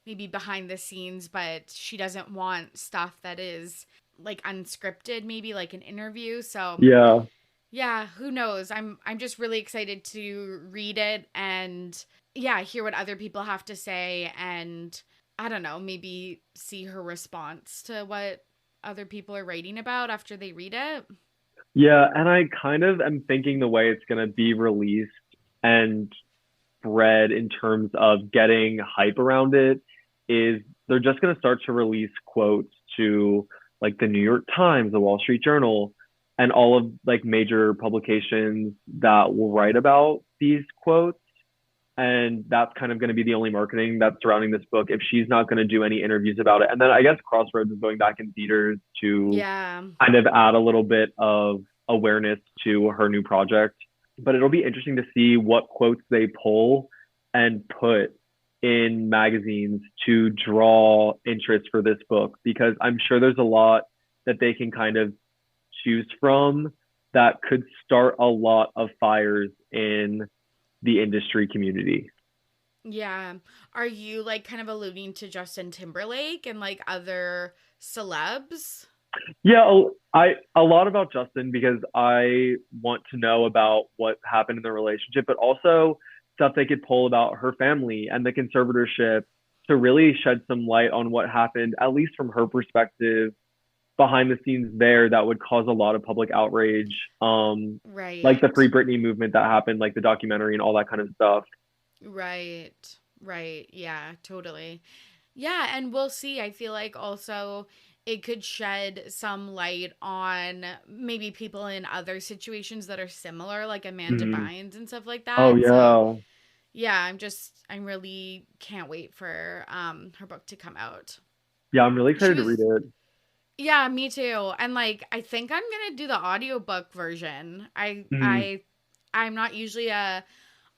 maybe behind the scenes, but she doesn't want stuff that is like unscripted, maybe like an interview. So Yeah. yeah, who knows? I'm just really excited to read it and yeah, hear what other people have to say, and I don't know, maybe see her response to what other people are writing about after they read it. Yeah. And I kind of am thinking the way it's going to be released and spread in terms of getting hype around it is they're just going to start to release quotes to like the New York Times, the Wall Street Journal, and all of like major publications that will write about these quotes. And that's kind of going to be the only marketing that's surrounding this book if she's not going to do any interviews about it. And then I guess Crossroads is going back in theaters to Yeah. kind of add a little bit of awareness to her new project. But it'll be interesting to see what quotes they pull and put in magazines to draw interest for this book, because I'm sure there's a lot that they can kind of choose from that could start a lot of fires in the industry community. Yeah. Are you like kind of alluding to Justin Timberlake and like other celebs? Yeah, a lot about Justin because I want to know about what happened in the relationship, but also stuff they could pull about her family and the conservatorship to really shed some light on what happened, at least from her perspective, behind the scenes there that would cause a lot of public outrage. Like the Right. Free Britney movement that happened, like the documentary and all that kind of stuff. Right. Right. Yeah, totally. Yeah, and we'll see. I feel like also it could shed some light on maybe people in other situations that are similar, like Amanda Mhm. Bynes and stuff like Oh that. So yeah. yeah, I'm really can't wait for her book to come out. Yeah, I'm really She excited to read was it. Yeah, me too. And like I think I'm gonna do the audiobook version. Mhm. I'm not usually a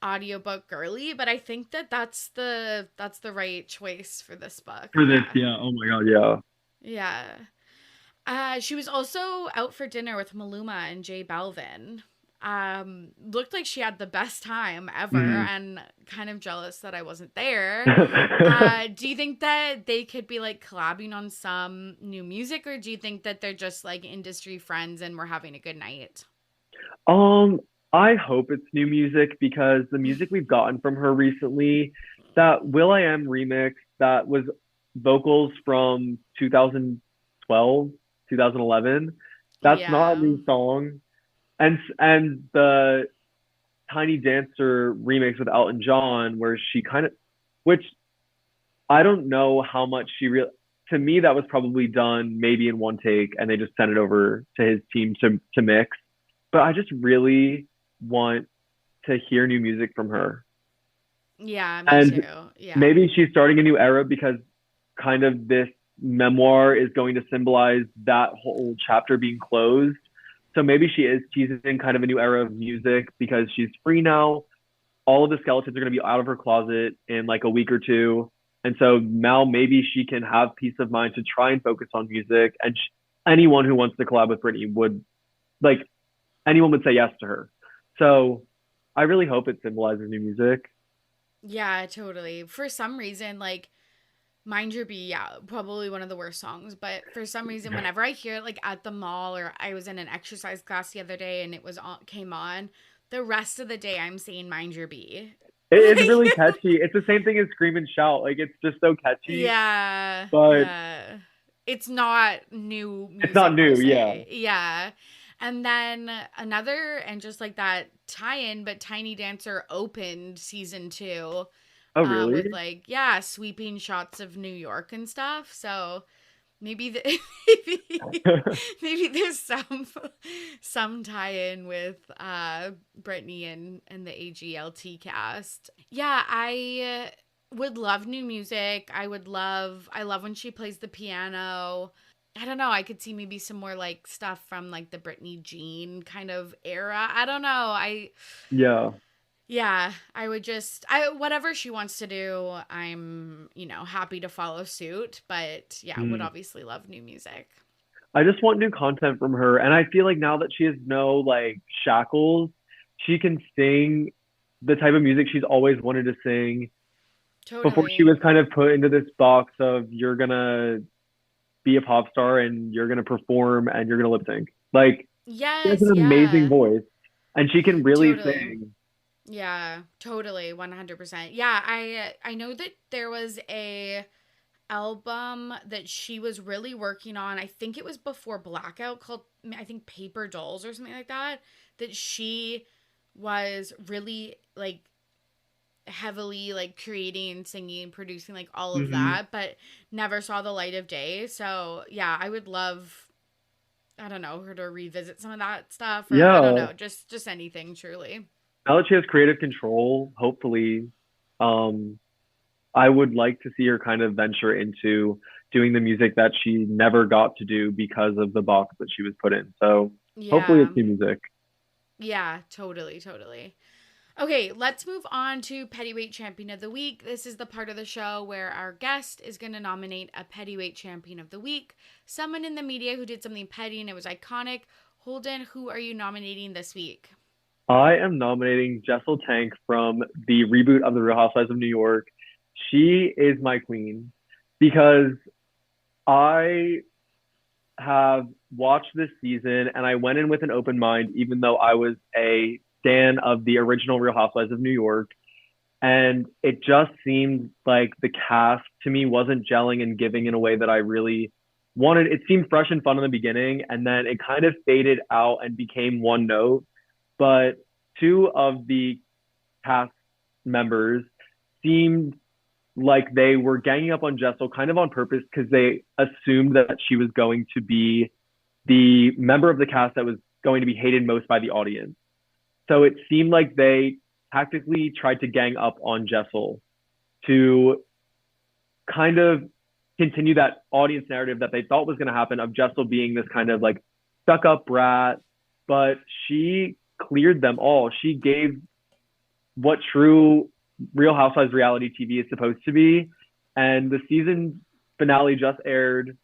audiobook girly, but I think that that's the right choice for this book. For this, Yeah. yeah. Oh my God, yeah. Yeah. She was also out for dinner with Maluma and Jay Balvin. Looked like she had the best time ever, and kind of jealous that I wasn't there. Do you think that they could be like collabing on some new music, or do you think that they're just like industry friends and we're having a good night? I hope it's new music because the music we've gotten from her recently, that Will I Am remix that was vocals from 2012, 2011, that's not a Yeah. new song. And the Tiny Dancer remix with Elton John, where she kind of, which I don't know how much she real. To me, that was probably done maybe in one take, and they just sent it over to his team to mix. But I just really want to hear new music from her, Yeah, me and too. Yeah. maybe she's starting a new era because kind of this memoir is going to symbolize that whole chapter being closed. So maybe she is teasing kind of a new era of music because she's free now. All of the skeletons are going to be out of her closet in like a week or two. And so now maybe she can have peace of mind to try and focus on music. And anyone who wants to collab with Britney would, like, anyone would say yes to her. So I really hope it symbolizes new music. Yeah, totally. For some reason, like Mind Your Bee, yeah, probably one of the worst songs. But for some reason, whenever I hear it, like at the mall, or I was in an exercise class the other day and it was on, came on, the rest of the day I'm saying Mind Your Bee. It's Like, really catchy. It's the same thing as Scream and Shout. Like, it's just so catchy, yeah, but yeah. It's not new it's not music per new. Yeah. se. Yeah. And then another, and just like that tie-in, but Tiny Dancer opened season 2 Oh, really? with like, yeah, sweeping shots of New York and stuff. So maybe maybe, maybe there's some tie-in with Britney and the AGLT cast. Yeah, I would love new music. I love when she plays the piano. I don't know. I could see maybe some more like stuff from like the Britney Jean kind of era. I don't know. Yeah. Yeah, I whatever she wants to do, I'm, happy to follow suit, but yeah, would Mm. obviously love new music. I just want new content from her. And I feel like now that she has no like shackles, she can sing the type of music she's always wanted to sing before she Totally. was kind of put into this box of you're gonna be a pop star and you're gonna perform and you're gonna lip sync. Like, she has an Yes, amazing yeah. voice and she can really Totally. sing. Yeah, totally, 100%. Yeah, I know that there was a album that she was really working on. I think it was before Blackout, called, I think, Paper Dolls or something like that, that she was really like heavily like creating, singing, producing, like all of Hmm. that, but never saw the light of day. So, yeah, I would love, I don't know, her to revisit some of that stuff, or I don't Yeah. know, just anything truly. Now that she has creative control, hopefully, um, I would like to see her kind of venture into doing the music that she never got to do because of the box that she was put in. So hopefully Yeah. it's new music. Yeah, totally, totally. Okay, let's move on to Pettyweight Champion of the Week. This is the part of the show where our guest is going to nominate a Pettyweight Champion of the Week, someone in the media who did something petty and it was iconic. Holden, who are you nominating this week? I am nominating Jessel Taank from the reboot of The Real Housewives of New York. She is my queen because I have watched this season and I went in with an open mind, even though I was a fan of the original Real Housewives of New York. And it just seemed like the cast to me wasn't gelling and giving in a way that I really wanted. It seemed fresh and fun in the beginning, and then it kind of faded out and became one note. But two of the cast members seemed like they were ganging up on Jessel kind of on purpose because they assumed that she was going to be the member of the cast that was going to be hated most by the audience. So it seemed like they tactically tried to gang up on Jessel to kind of continue that audience narrative that they thought was going to happen of Jessel being this kind of like stuck up brat, but she cleared them all. She gave what true Real Housewives reality TV is supposed to be. And the season finale just aired,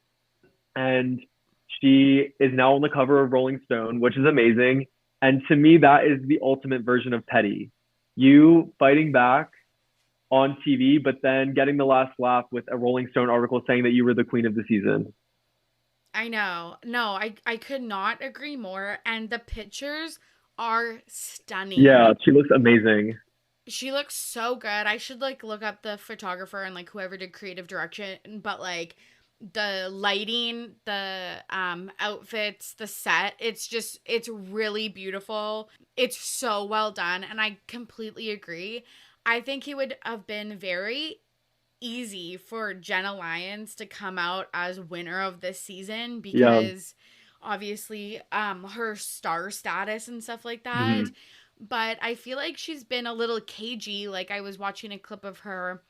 and she is now on the cover of Rolling Stone, which is amazing. And to me, that is the ultimate version of petty. You fighting back on TV, but then getting the last laugh with a Rolling Stone article saying that you were the queen of the season. I know. No, I could not agree more. And the pictures are Yeah, stunning. she looks amazing. She looks so good. I should like look up the photographer and like whoever did creative direction, but like the lighting, the outfits, the set, it's really beautiful. It's so well done and I completely agree. I think it would have been very easy for Jenna Lyons to come out as winner of this season Yeah. because obviously her star status and stuff like that. Hmm. But I feel like she's been a little cagey. Like I was watching a clip of her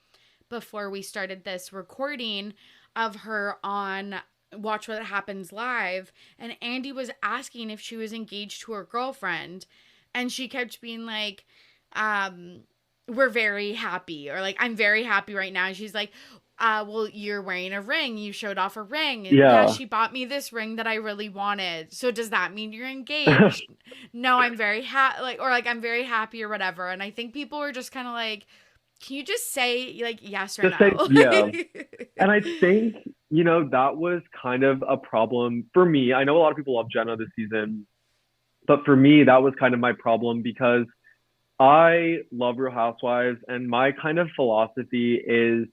before we started this recording of her on Watch What Happens Live, and Andy was asking if she was engaged to her girlfriend, and she kept being like, we're very happy, or like, I'm very happy right now. And she's like, well, you're wearing a ring. You showed off a ring. And yeah, Yeah. she bought me this ring that I really wanted. So does that mean you're engaged? No, I'm very happy, like, or like, I'm very happy or whatever. And I think people were just kind of like, can you just say like yes or Just say, no? yeah. And I think, that was kind of a problem for me. I know a lot of people love Jenna this season, but for me, that was kind of my problem because I love Real Housewives, and my kind of philosophy is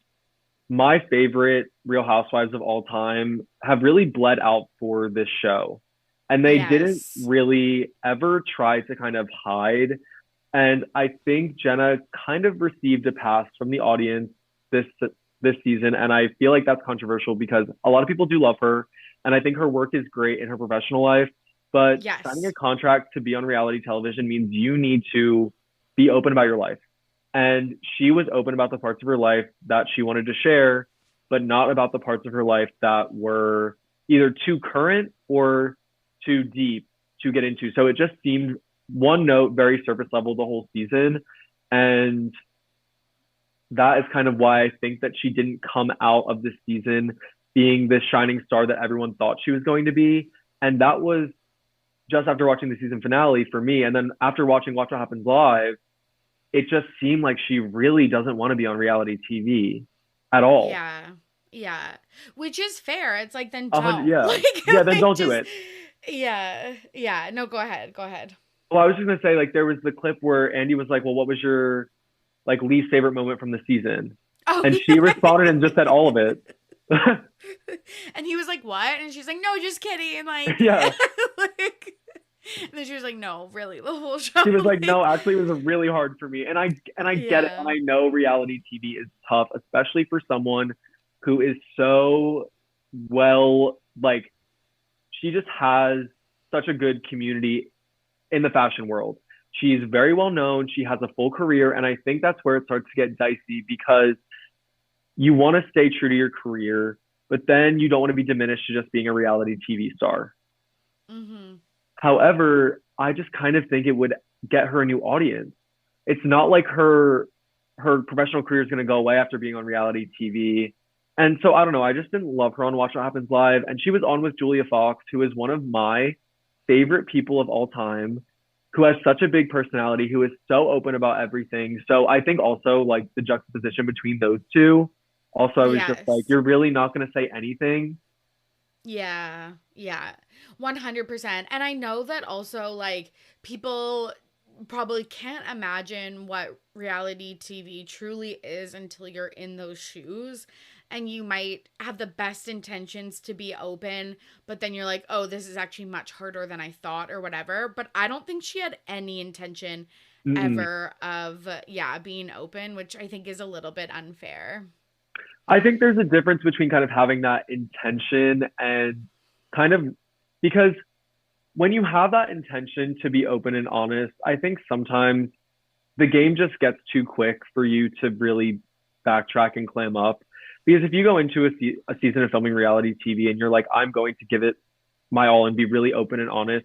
my favorite Real Housewives of all time have really bled out for this show. And they didn't Yes. really ever try to kind of hide. And I think Jenna kind of received a pass from the audience this this season. And I feel like that's controversial because a lot of people do love her. And I think her work is great in her professional life. But signing a Yes. contract to be on reality television means you need to be open about your life. And she was open about the parts of her life that she wanted to share, but not about the parts of her life that were either too current or too deep to get into. So it just seemed one note, very surface level the whole season. And that is kind of why I think that she didn't come out of this season being this shining star that everyone thought she was going to be. And that was just after watching the season finale for me. And then after watching Watch What Happens Live, it just seemed like she really doesn't want to be on reality TV at all. Yeah. Yeah. Which is fair. It's like then 100, don't. yeah. Like Yeah, then like don't do just it. yeah. Yeah. No, go ahead. Go ahead. Well, I was just gonna say, like, there was the clip where Andy was like, well, what was your like least favorite moment from the season? Oh And she yeah. responded and just said all of it. And he was like, "What?" And she's like, "No, just kidding." And like, Yeah. like, and then she was like, "No, really, the whole show." She was like, Like, no, actually it was really hard for me. And I get it, and yeah, I know reality TV is tough, especially for someone who is so well, like, she just has such a good community in the fashion world. She's very well known. She has a full career. And I think that's where it starts to get dicey because you want to stay true to your career, but then you don't want to be diminished to just being a reality TV star. mm-hmm. However, I just kind of think it would get her a new audience. It's not like her professional career is going to go away after being on reality TV. And so I don't know. I just didn't love her on Watch What Happens Live. And she was on with Julia Fox, who is one of my favorite people of all time, who has such a big personality, who is so open about everything. So I think also like the juxtaposition between those two. Also, I was just like, Yes. you're really not going to say anything. Yeah, yeah, 100%. And I know that also, like, people probably can't imagine what reality TV truly is until you're in those shoes. And you might have the best intentions to be open, but then you're like, oh, this is actually much harder than I thought, or whatever. But I don't think she had any intention Mm-mm. ever of, yeah, being open, which I think is a little bit unfair. I think there's a difference between kind of having that intention and kind of because when you have that intention to be open and honest, I think sometimes the game just gets too quick for you to really backtrack and clam up. Because if you go into a season of filming reality TV and you're like, I'm going to give it my all and be really open and honest,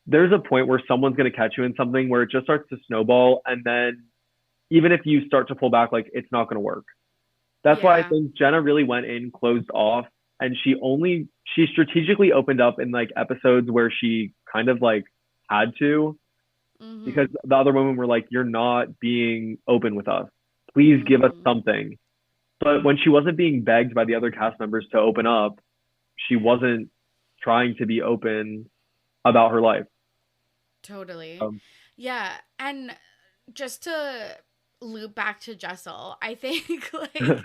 there's a point where someone's going to catch you in something where it just starts to snowball. And then even if you start to pull back, like it's not going to work. That's why I Yeah. think Jenna really went in closed off and she strategically opened up in like episodes where she kind of like had to, because the other women were like, you're not being open with us. Please give us something. But when she wasn't being begged by the other cast members to open up, she wasn't trying to be open about her life. Totally. Yeah. And just to loop back to Jessel, I think like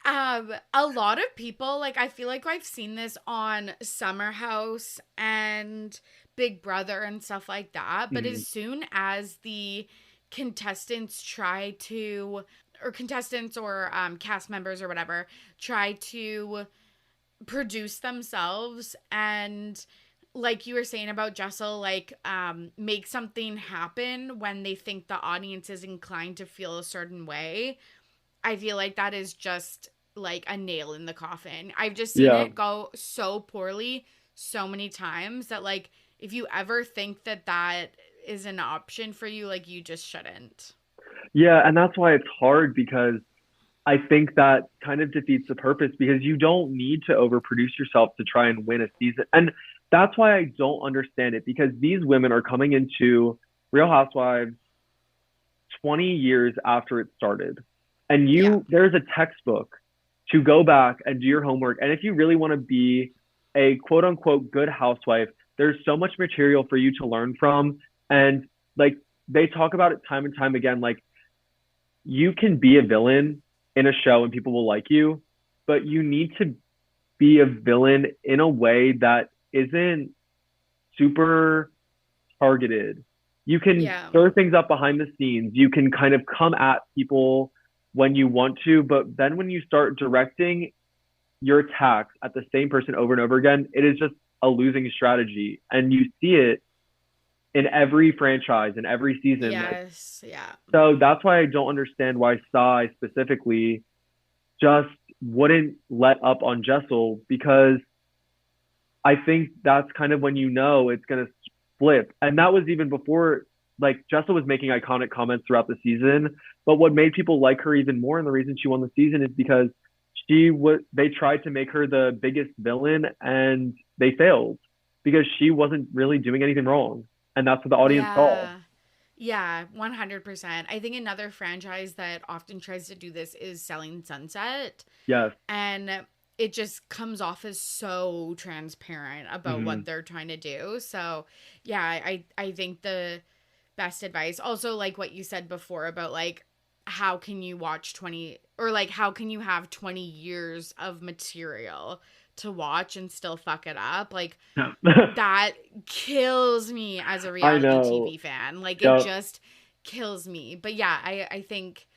a lot of people, like I feel like I've seen this on Summer House and Big Brother and stuff like that, but as soon as the contestants try to, or contestants or cast members or whatever, try to produce themselves and like you were saying about Jessel, like make something happen when they think the audience is inclined to feel a certain way, I feel like that is just like a nail in the coffin. I've just seen it go so poorly so many times that like if you ever think that that is an option for you, like you just shouldn't. Yeah, and that's why it's hard, because I think that kind of defeats the purpose, because you don't need to overproduce yourself to try and win a season. And that's why I don't understand it, because these women are coming into Real Housewives 20 years after it started. And there's a textbook to go back and do your homework. And if you really want to be a quote unquote good housewife, there's so much material for you to learn from. And like they talk about it time and time again, like you can be a villain in a show and people will like you, but you need to be a villain in a way that isn't super targeted. You can stir things up behind the scenes. You can kind of come at people when you want to, but then when you start directing your attacks at the same person over and over again, it is just a losing strategy. And you see it in every franchise, in every season. Yes, yeah. So that's why I don't understand why Sai specifically just wouldn't let up on Jessel, because I think that's kind of when you know it's going to flip. And that was even before, like Jessel was making iconic comments throughout the season. But what made people like her even more, and the reason she won the season, is because they tried to make her the biggest villain and they failed, because she wasn't really doing anything wrong. And that's what the audience saw. Yeah, 100%. I think another franchise that often tries to do this is Selling Sunset. Yes. And it just comes off as so transparent about what they're trying to do. So, yeah, I think the best advice, also like what you said before about like, how can you watch 20, or like, how can you have 20 years of material to watch and still fuck it up? Like that kills me as a reality TV fan. Like it just kills me. But yeah, I think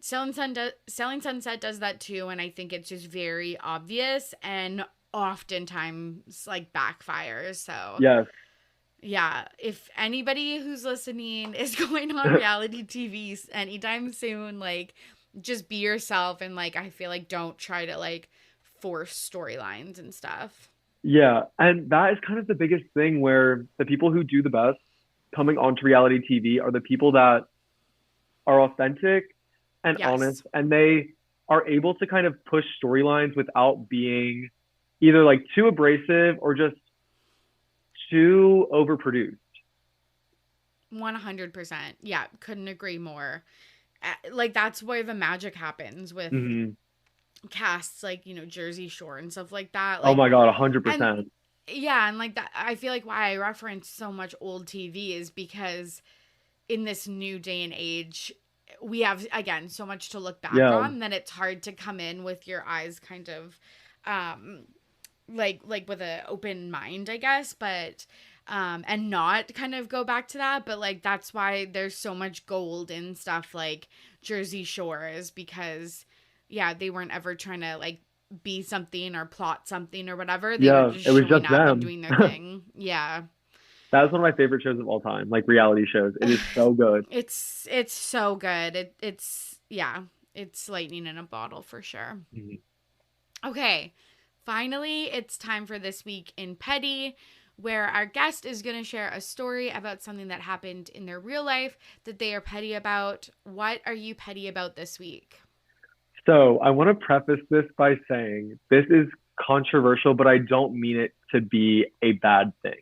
Selling Sunset does that too, and I think it's just very obvious and oftentimes like backfires. So yeah, if anybody who's listening is going on reality TV anytime soon, like just be yourself, and like I feel like don't try to like force storylines and stuff. Yeah, and that is kind of the biggest thing, where the people who do the best coming onto reality TV are the people that are authentic and honest, and they are able to kind of push storylines without being either like too abrasive or just too overproduced. 100%. Yeah, couldn't agree more. Like that's where the magic happens with casts like, you know, Jersey Shore and stuff like that. Like, oh my God, 100%. Yeah, and like that, I feel like why I reference so much old TV is because in this new day and age, we have, again, so much to look back on that it's hard to come in with your eyes kind of like with an open mind, I guess, but and not kind of go back to that. But like that's why there's so much gold in stuff like Jersey Shore, is because they weren't ever trying to like be something or plot something or whatever. They were just showing up and doing their thing. Yeah. That was one of my favorite shows of all time, like reality shows. It is so good. It's so good. It's lightning in a bottle for sure. Okay, finally, it's time for This Week in Petty, where our guest is going to share a story about something that happened in their real life that they are petty about. What are you petty about this week? So I want to preface this by saying this is controversial, but I don't mean it to be a bad thing.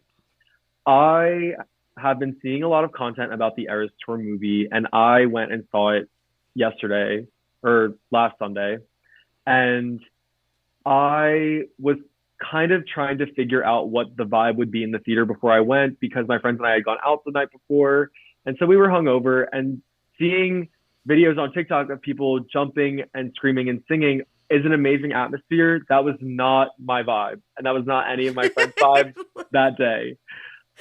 I have been seeing a lot of content about the Eras Tour movie, and I went and saw it yesterday or last Sunday. And I was kind of trying to figure out what the vibe would be in the theater before I went because my friends and I had gone out the night before. And so we were hungover and seeing videos on TikTok of people jumping and screaming and singing is an amazing atmosphere. That was not my vibe. And that was not any of my friends' vibes that day.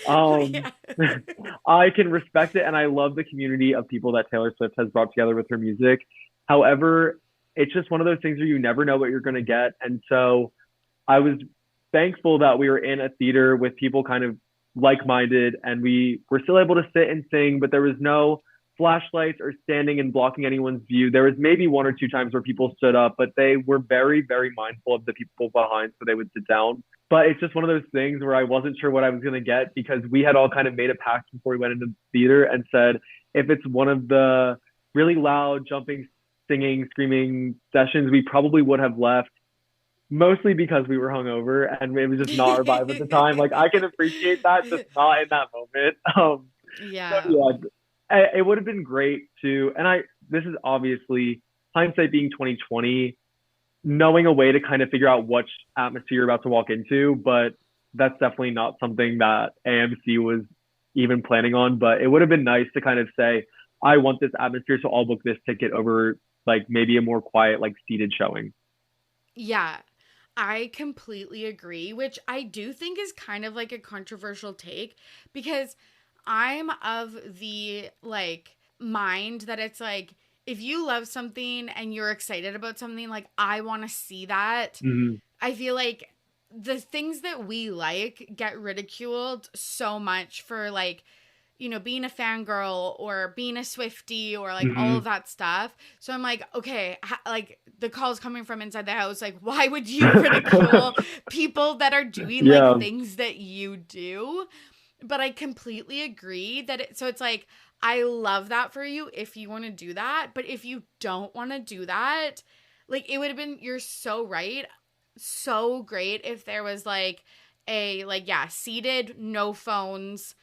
Um, Yeah. I can respect it and I love the community of people that Taylor Swift has brought together with her music. However, it's just one of those things where you never know what you're going to get. And so I was thankful that we were in a theater with people kind of like-minded and we were still able to sit and sing, but there was no flashlights or standing and blocking anyone's view. There was maybe one or two times where people stood up, but they were very, very mindful of the people behind, so they would sit down. But it's just one of those things where I wasn't sure what I was going to get because we had all kind of made a pact before we went into the theater and said, if it's one of the really loud, jumping, singing, screaming sessions, we probably would have left mostly because we were hungover and it was just not our vibe at the time. Like I can appreciate that, just not in that moment. Yeah. So yeah, it would have been great to, and this is obviously hindsight being 2020, knowing a way to kind of figure out which atmosphere you're about to walk into, but that's definitely not something that AMC was even planning on. But it would have been nice to kind of say, I want this atmosphere, so I'll book this ticket over like maybe a more quiet, like seated showing. Yeah. I completely agree, which I do think is kind of like a controversial take because I'm of the like mind that it's like if you love something and you're excited about something, like I want to see that. Mm-hmm. I feel like the things that we like get ridiculed so much for like being a fangirl or being a Swiftie or like all Mm-hmm. of that stuff. So I'm like, okay, like the calls coming from inside the house, like, why would you ridicule people that are doing like Yeah. things that you do? But I completely agree that so it's like, I love that for you if you want to do that. But if you don't want to do that, like it would have been, you're so right. So great if there was like seated, no phones,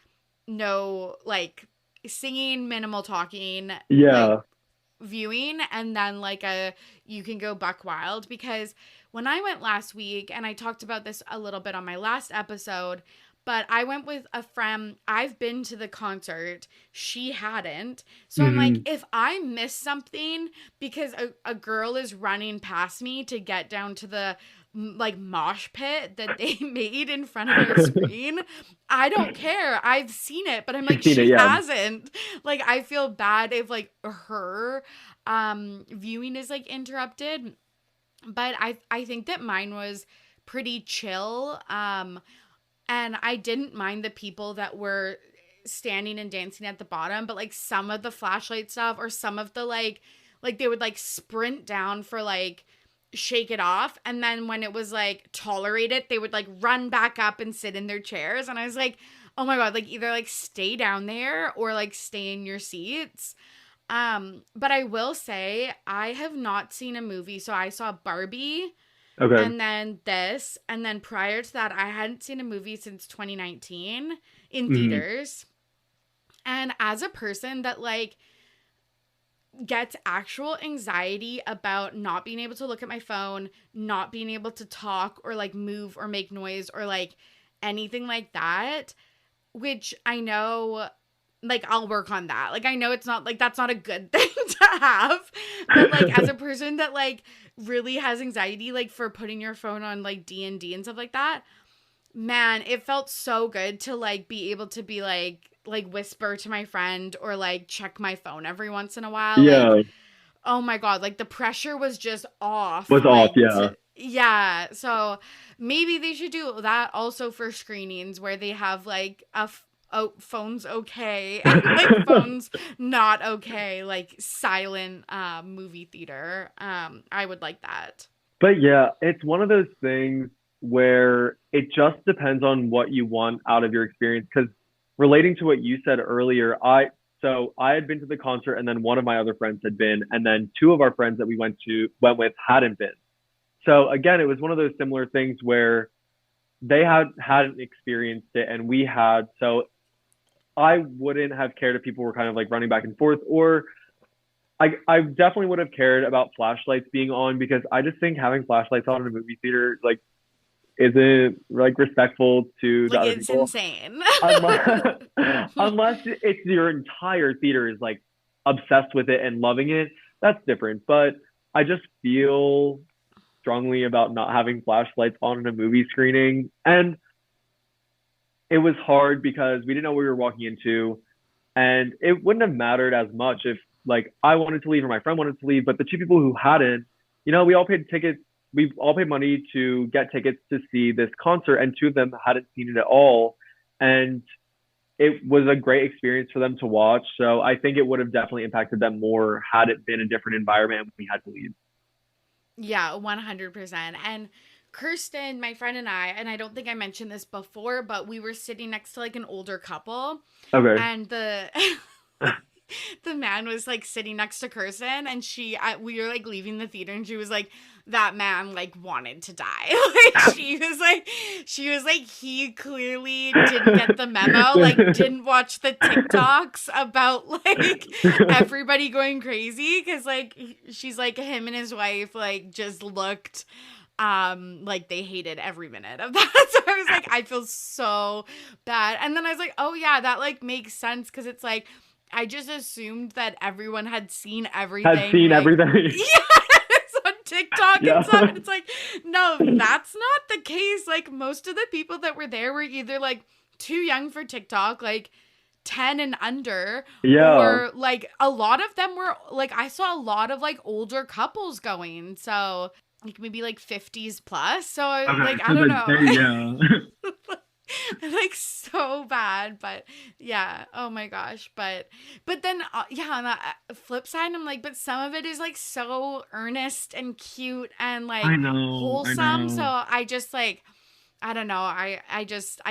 no like singing, minimal talking, like Yeah. viewing, and then like you can go buck wild. Because when I went last week, and I talked about this a little bit on my last episode, but I went with a friend. I've been to the concert, she hadn't. So I'm like, Mm-hmm. if I miss something because a girl is running past me to get down to the like mosh pit that they made in front of their screen, I don't care. I've seen it, but I'm She's like, seen it, she yeah. hasn't. Like I feel bad if like her viewing is like interrupted. But I think that mine was pretty chill. And I didn't mind the people that were standing and dancing at the bottom, but like some of the flashlight stuff or some of the like they would like sprint down for like shake it off, and then when it was like tolerate it, they would like run back up and sit in their chairs, and I was like, oh my god, like either like stay down there or like stay in your seats. But I will say I have not seen a movie. So I saw Barbie Okay. and then this, and then prior to that I hadn't seen a movie since 2019 in Mm-hmm. theaters. And as a person that like gets actual anxiety about not being able to look at my phone, not being able to talk or like move or make noise or like anything like that, which I know like I'll work on that. Like I know it's not like that's not a good thing to have, but like as a person that like really has anxiety like for putting your phone on like D&D and stuff like that, man, it felt so good to like be able to be like whisper to my friend or like check my phone every once in a while. Like, Yeah. oh my god, like the pressure was just off. Was off, Like yeah. yeah, so maybe they should do that also for screenings where they have like phones okay and like phones not okay, like silent movie theater. I would like that. But yeah, it's one of those things where it just depends on what you want out of your experience. Because relating to what you said earlier, I had been to the concert and then one of my other friends had been, and then two of our friends that we went with hadn't been. So again, it was one of those similar things where they hadn't experienced it and we had. So I wouldn't have cared if people were kind of like running back and forth, or I definitely would have cared about flashlights being on, because I just think having flashlights on in a movie theater like isn't like respectful to the Like, other it's people. insane. Unless, unless it's your entire theater is like obsessed with it and loving it, that's different. But I just feel strongly about not having flashlights on in a movie screening. And it was hard because we didn't know what we were walking into. And it wouldn't have mattered as much if like I wanted to leave or my friend wanted to leave, but the two people who hadn't, we all paid tickets. We all paid money to get tickets to see this concert, and two of them hadn't seen it at all. And it was a great experience for them to watch. So I think it would have definitely impacted them more had it been a different environment and we had to leave. Yeah, 100%. And Kirsten, my friend, and I don't think I mentioned this before, but we were sitting next to like an older couple. Okay. And the man was like sitting next to Kirsten, and we were like leaving the theater, and she was like, that man like wanted to die. Like she was like, he clearly didn't get the memo, like didn't watch the TikToks about like everybody going crazy, because like she's like, him and his wife like just looked like they hated every minute of that. So I was like, I feel so bad. And then I was like, oh yeah, that like makes sense, because it's like I just assumed that everyone had seen everything. Had seen like, everything. Yes, on TikTok Yeah. and stuff. And it's like, no, that's not the case. Like, most of the people that were there were either like too young for TikTok, like 10 and under. Yeah. Or like a lot of them were like, I saw a lot of like older couples going. So like maybe like 50s plus. So Okay, like, so I don't know. Yeah. Like so bad, but yeah, oh my gosh. But then yeah, on the flip side, I'm like, but some of it is like so earnest and cute and like wholesome. So I just like, I don't know, I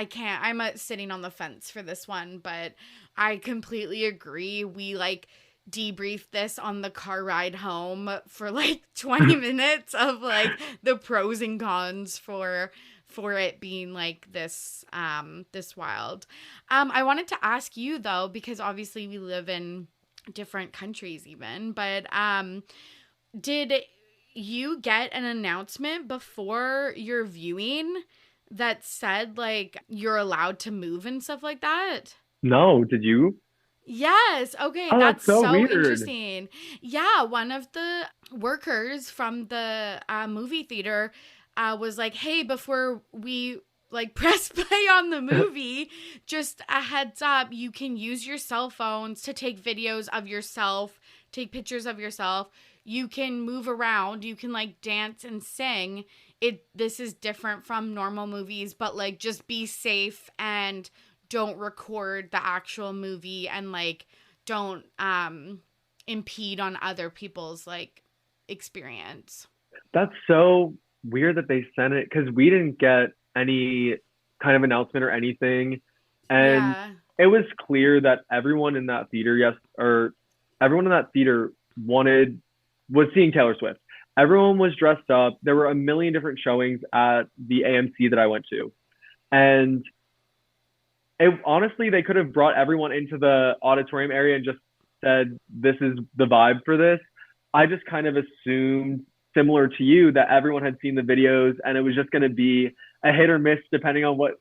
can't, I'm sitting on the fence for this one. But I completely agree. We like debriefed this on the car ride home for like 20 minutes of like the pros and cons for it being like this wild. I wanted to ask you though, because obviously we live in different countries even, but did you get an announcement before your viewing that said like you're allowed to move and stuff like that? No, did you? Yes. Okay. Oh, That's so weird. interesting. Yeah. One of the workers from the movie theater was like, hey, before we like press play on the movie, just a heads up, you can use your cell phones to take videos of yourself, take pictures of yourself. You can move around, you can like dance and sing. This is different from normal movies, but like just be safe and don't record the actual movie, and like don't impede on other people's like experience. That's so weird that they sent it, because we didn't get any kind of announcement or anything. And Yeah. it was clear that everyone in that theater, was seeing Taylor Swift. Everyone was dressed up. There were a million different showings at the AMC that I went to. And honestly, they could have brought everyone into the auditorium area and just said, this is the vibe for this. I just kind of assumed, similar to you, that everyone had seen the videos and it was just going to be a hit or miss depending on what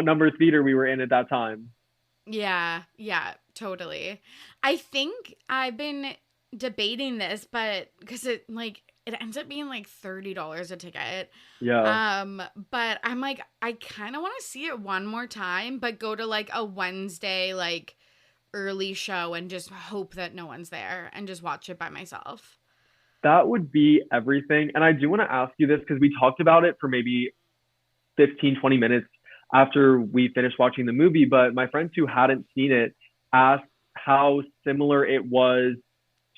number theater we were in at that time. Yeah, totally. I think I've been debating this, but because it ends up being like $30 a ticket. Yeah. But I'm like, I kind of want to see it one more time, but go to like a Wednesday like early show and just hope that no one's there and just watch it by myself. That would be everything. And I do want to ask you this, because we talked about it for maybe 15, 20 minutes after we finished watching the movie, but my friends who hadn't seen it asked how similar it was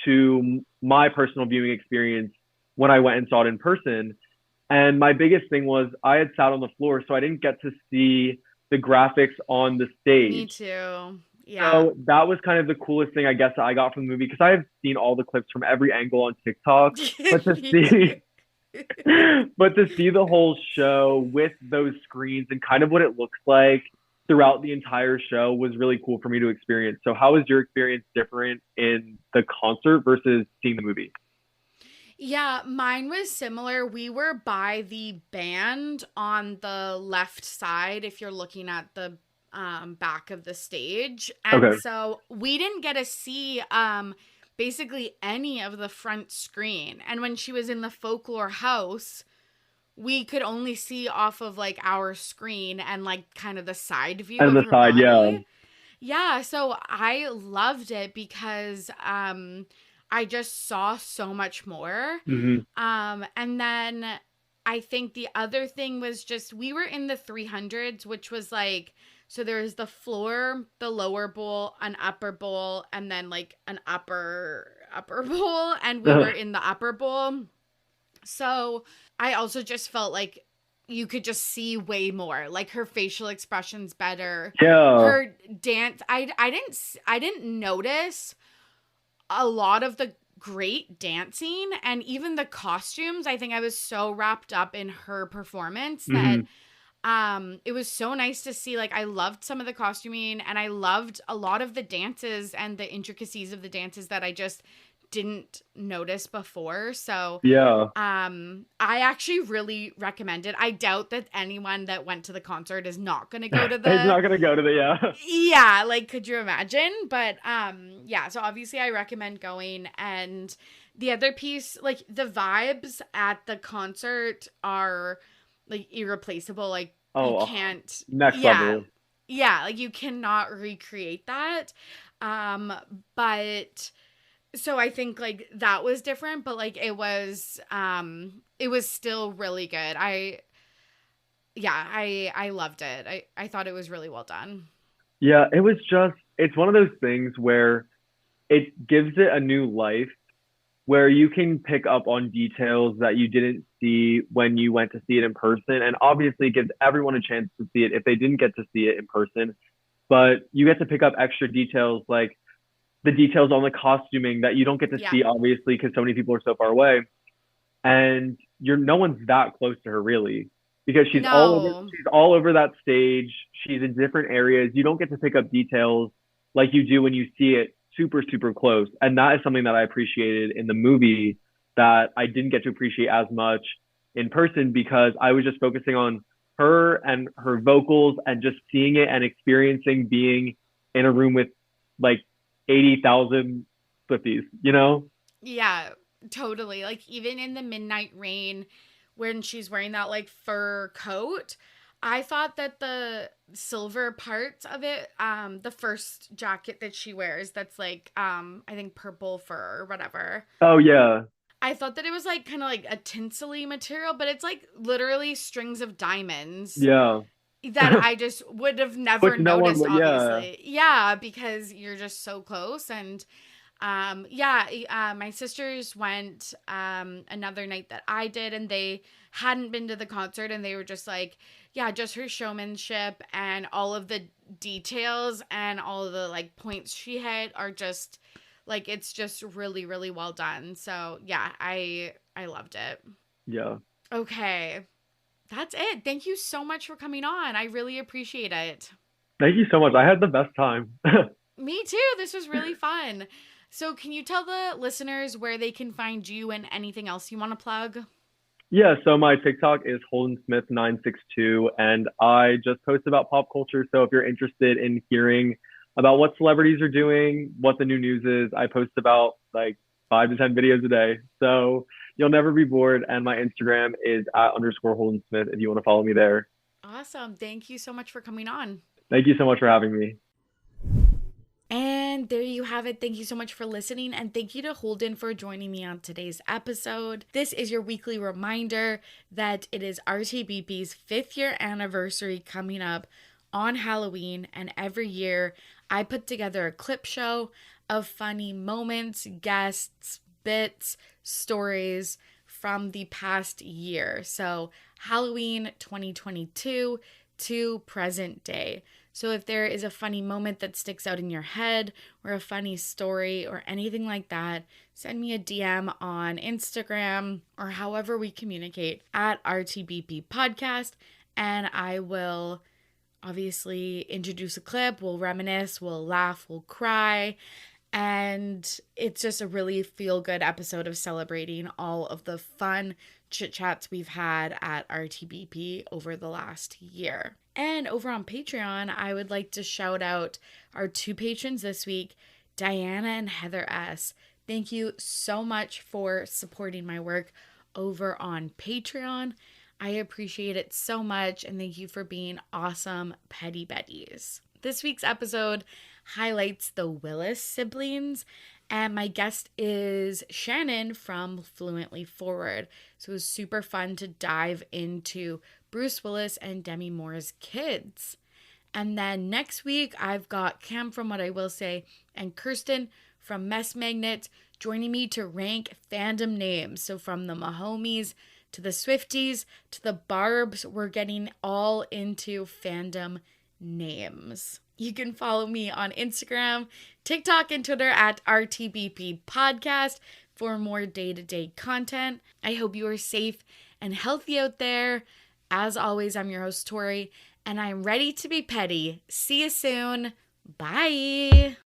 to my personal viewing experience when I went and saw it in person. And my biggest thing was I had sat on the floor, so I didn't get to see the graphics on the stage. Me too. Yeah. So that was kind of the coolest thing, I guess, that I got from the movie, because I have seen all the clips from every angle on TikTok. But But to see the whole show with those screens and kind of what it looks like throughout the entire show was really cool for me to experience. So how was your experience different in the concert versus seeing the movie? Yeah, mine was similar. We were by the band on the left side if you're looking at the back of the stage. And Okay. so we didn't get to see basically any of the front screen. And when she was in the folklore house, we could only see off of like our screen and like kind of the side view And of the her side, yeah. body. Yeah, so I loved it because I just saw so much more. Hmm. And then I think the other thing was just we were in the 300s, which was like so there's the floor, the lower bowl, an upper bowl, and then like an upper bowl, and we were in the upper bowl. So I also just felt like you could just see way more, like her facial expressions better, Yeah. her dance. I didn't notice a lot of the great dancing and even the costumes. I think I was so wrapped up in her performance that Hmm. it was so nice to see. Like I loved some of the costuming and I loved a lot of the dances and the intricacies of the dances that I just didn't notice before. So Yeah. I actually really recommend it. I doubt that anyone that went to the concert is not going to go to It's the not gonna go to the, yeah. yeah, like could you imagine? But yeah, so obviously I recommend going. And the other piece, like the vibes at the concert are like irreplaceable. Like you Oh, can't, next yeah. level. Yeah, like you cannot recreate that. Um but so I think like that was different, but like it was still really good. I loved it. I thought it was really well done. Yeah, it was just, it's one of those things where it gives it a new life where you can pick up on details that you didn't see when you went to see it in person. And obviously, it gives everyone a chance to see it if they didn't get to see it in person. But you get to pick up extra details like the details on the costuming that you don't get to Yeah. see, obviously, because so many people are so far away. And you're no one's that close to her really because No. she's all over that stage. She's in different areas. You don't get to pick up details like you do when you see it super close. And that is something that I appreciated in the movie that I didn't get to appreciate as much in person because I was just focusing on her and her vocals and just seeing it and experiencing being in a room with like 80,000 Swifties, you know? Yeah, totally. Like even in the midnight rain when she's wearing that like fur coat, I thought that the silver parts of it, the first jacket that she wears that's like I think purple fur or whatever. Oh yeah. I thought that it was like kind of like a tinsely material, but it's like literally strings of diamonds Yeah. that I just would have Which never no one noticed, would, yeah. obviously. Yeah, because you're just so close. And yeah, my sisters went another night that I did, and they hadn't been to the concert, and they were just like, yeah, just her showmanship and all of the details and all of the like points she hit are just like it's just really, really well done. So yeah, I loved it. Yeah. Okay. That's it. Thank you so much for coming on. I really appreciate it. Thank you so much. I had the best time. Me too. This was really fun. So, can you tell the listeners where they can find you and anything else you want to plug? Yeah, so my TikTok is HoldenSmith962 and I just post about pop culture. So if you're interested in hearing about what celebrities are doing, what the new news is, I post about like 5 to 10 videos a day. So you'll never be bored. And my Instagram is at underscore Holden Smith if you want to follow me there. Awesome. Thank you so much for coming on. Thank you so much for having me. And there you have it. Thank you so much for listening. And thank you to Holden for joining me on today's episode. This is your weekly reminder that it is RTBP's 5th year anniversary coming up on Halloween. And every year I put together a clip show of funny moments, guests, bits, stories from the past year. So Halloween 2022 to present day. So if there is a funny moment that sticks out in your head or a funny story or anything like that, send me a DM on Instagram or however we communicate at RTBP Podcast, and I will obviously introduce a clip. We'll reminisce, we'll laugh, we'll cry. And it's just a really feel-good episode of celebrating all of the fun chit-chats we've had at RTBP over the last year. And over on Patreon, I would like to shout out our 2 patrons this week, Diana and Heather S. Thank you so much for supporting my work over on Patreon. I appreciate it so much, and thank you for being awesome Petty Betties. This week's episode highlights the Willis siblings, and my guest is Shannon from Fluently Forward. So it was super fun to dive into Bruce Willis and Demi Moore's kids. And then next week, I've got Cam from What I Will Say and Kirsten from Mess Magnet joining me to rank fandom names. So from the Mahomies to the Swifties to the Barbs, we're getting all into fandom names. You can follow me on Instagram, TikTok, and Twitter at RTBP Podcast for more day-to-day content. I hope you are safe and healthy out there. As always, I'm your host, Tori, and I'm ready to be petty. See you soon. Bye.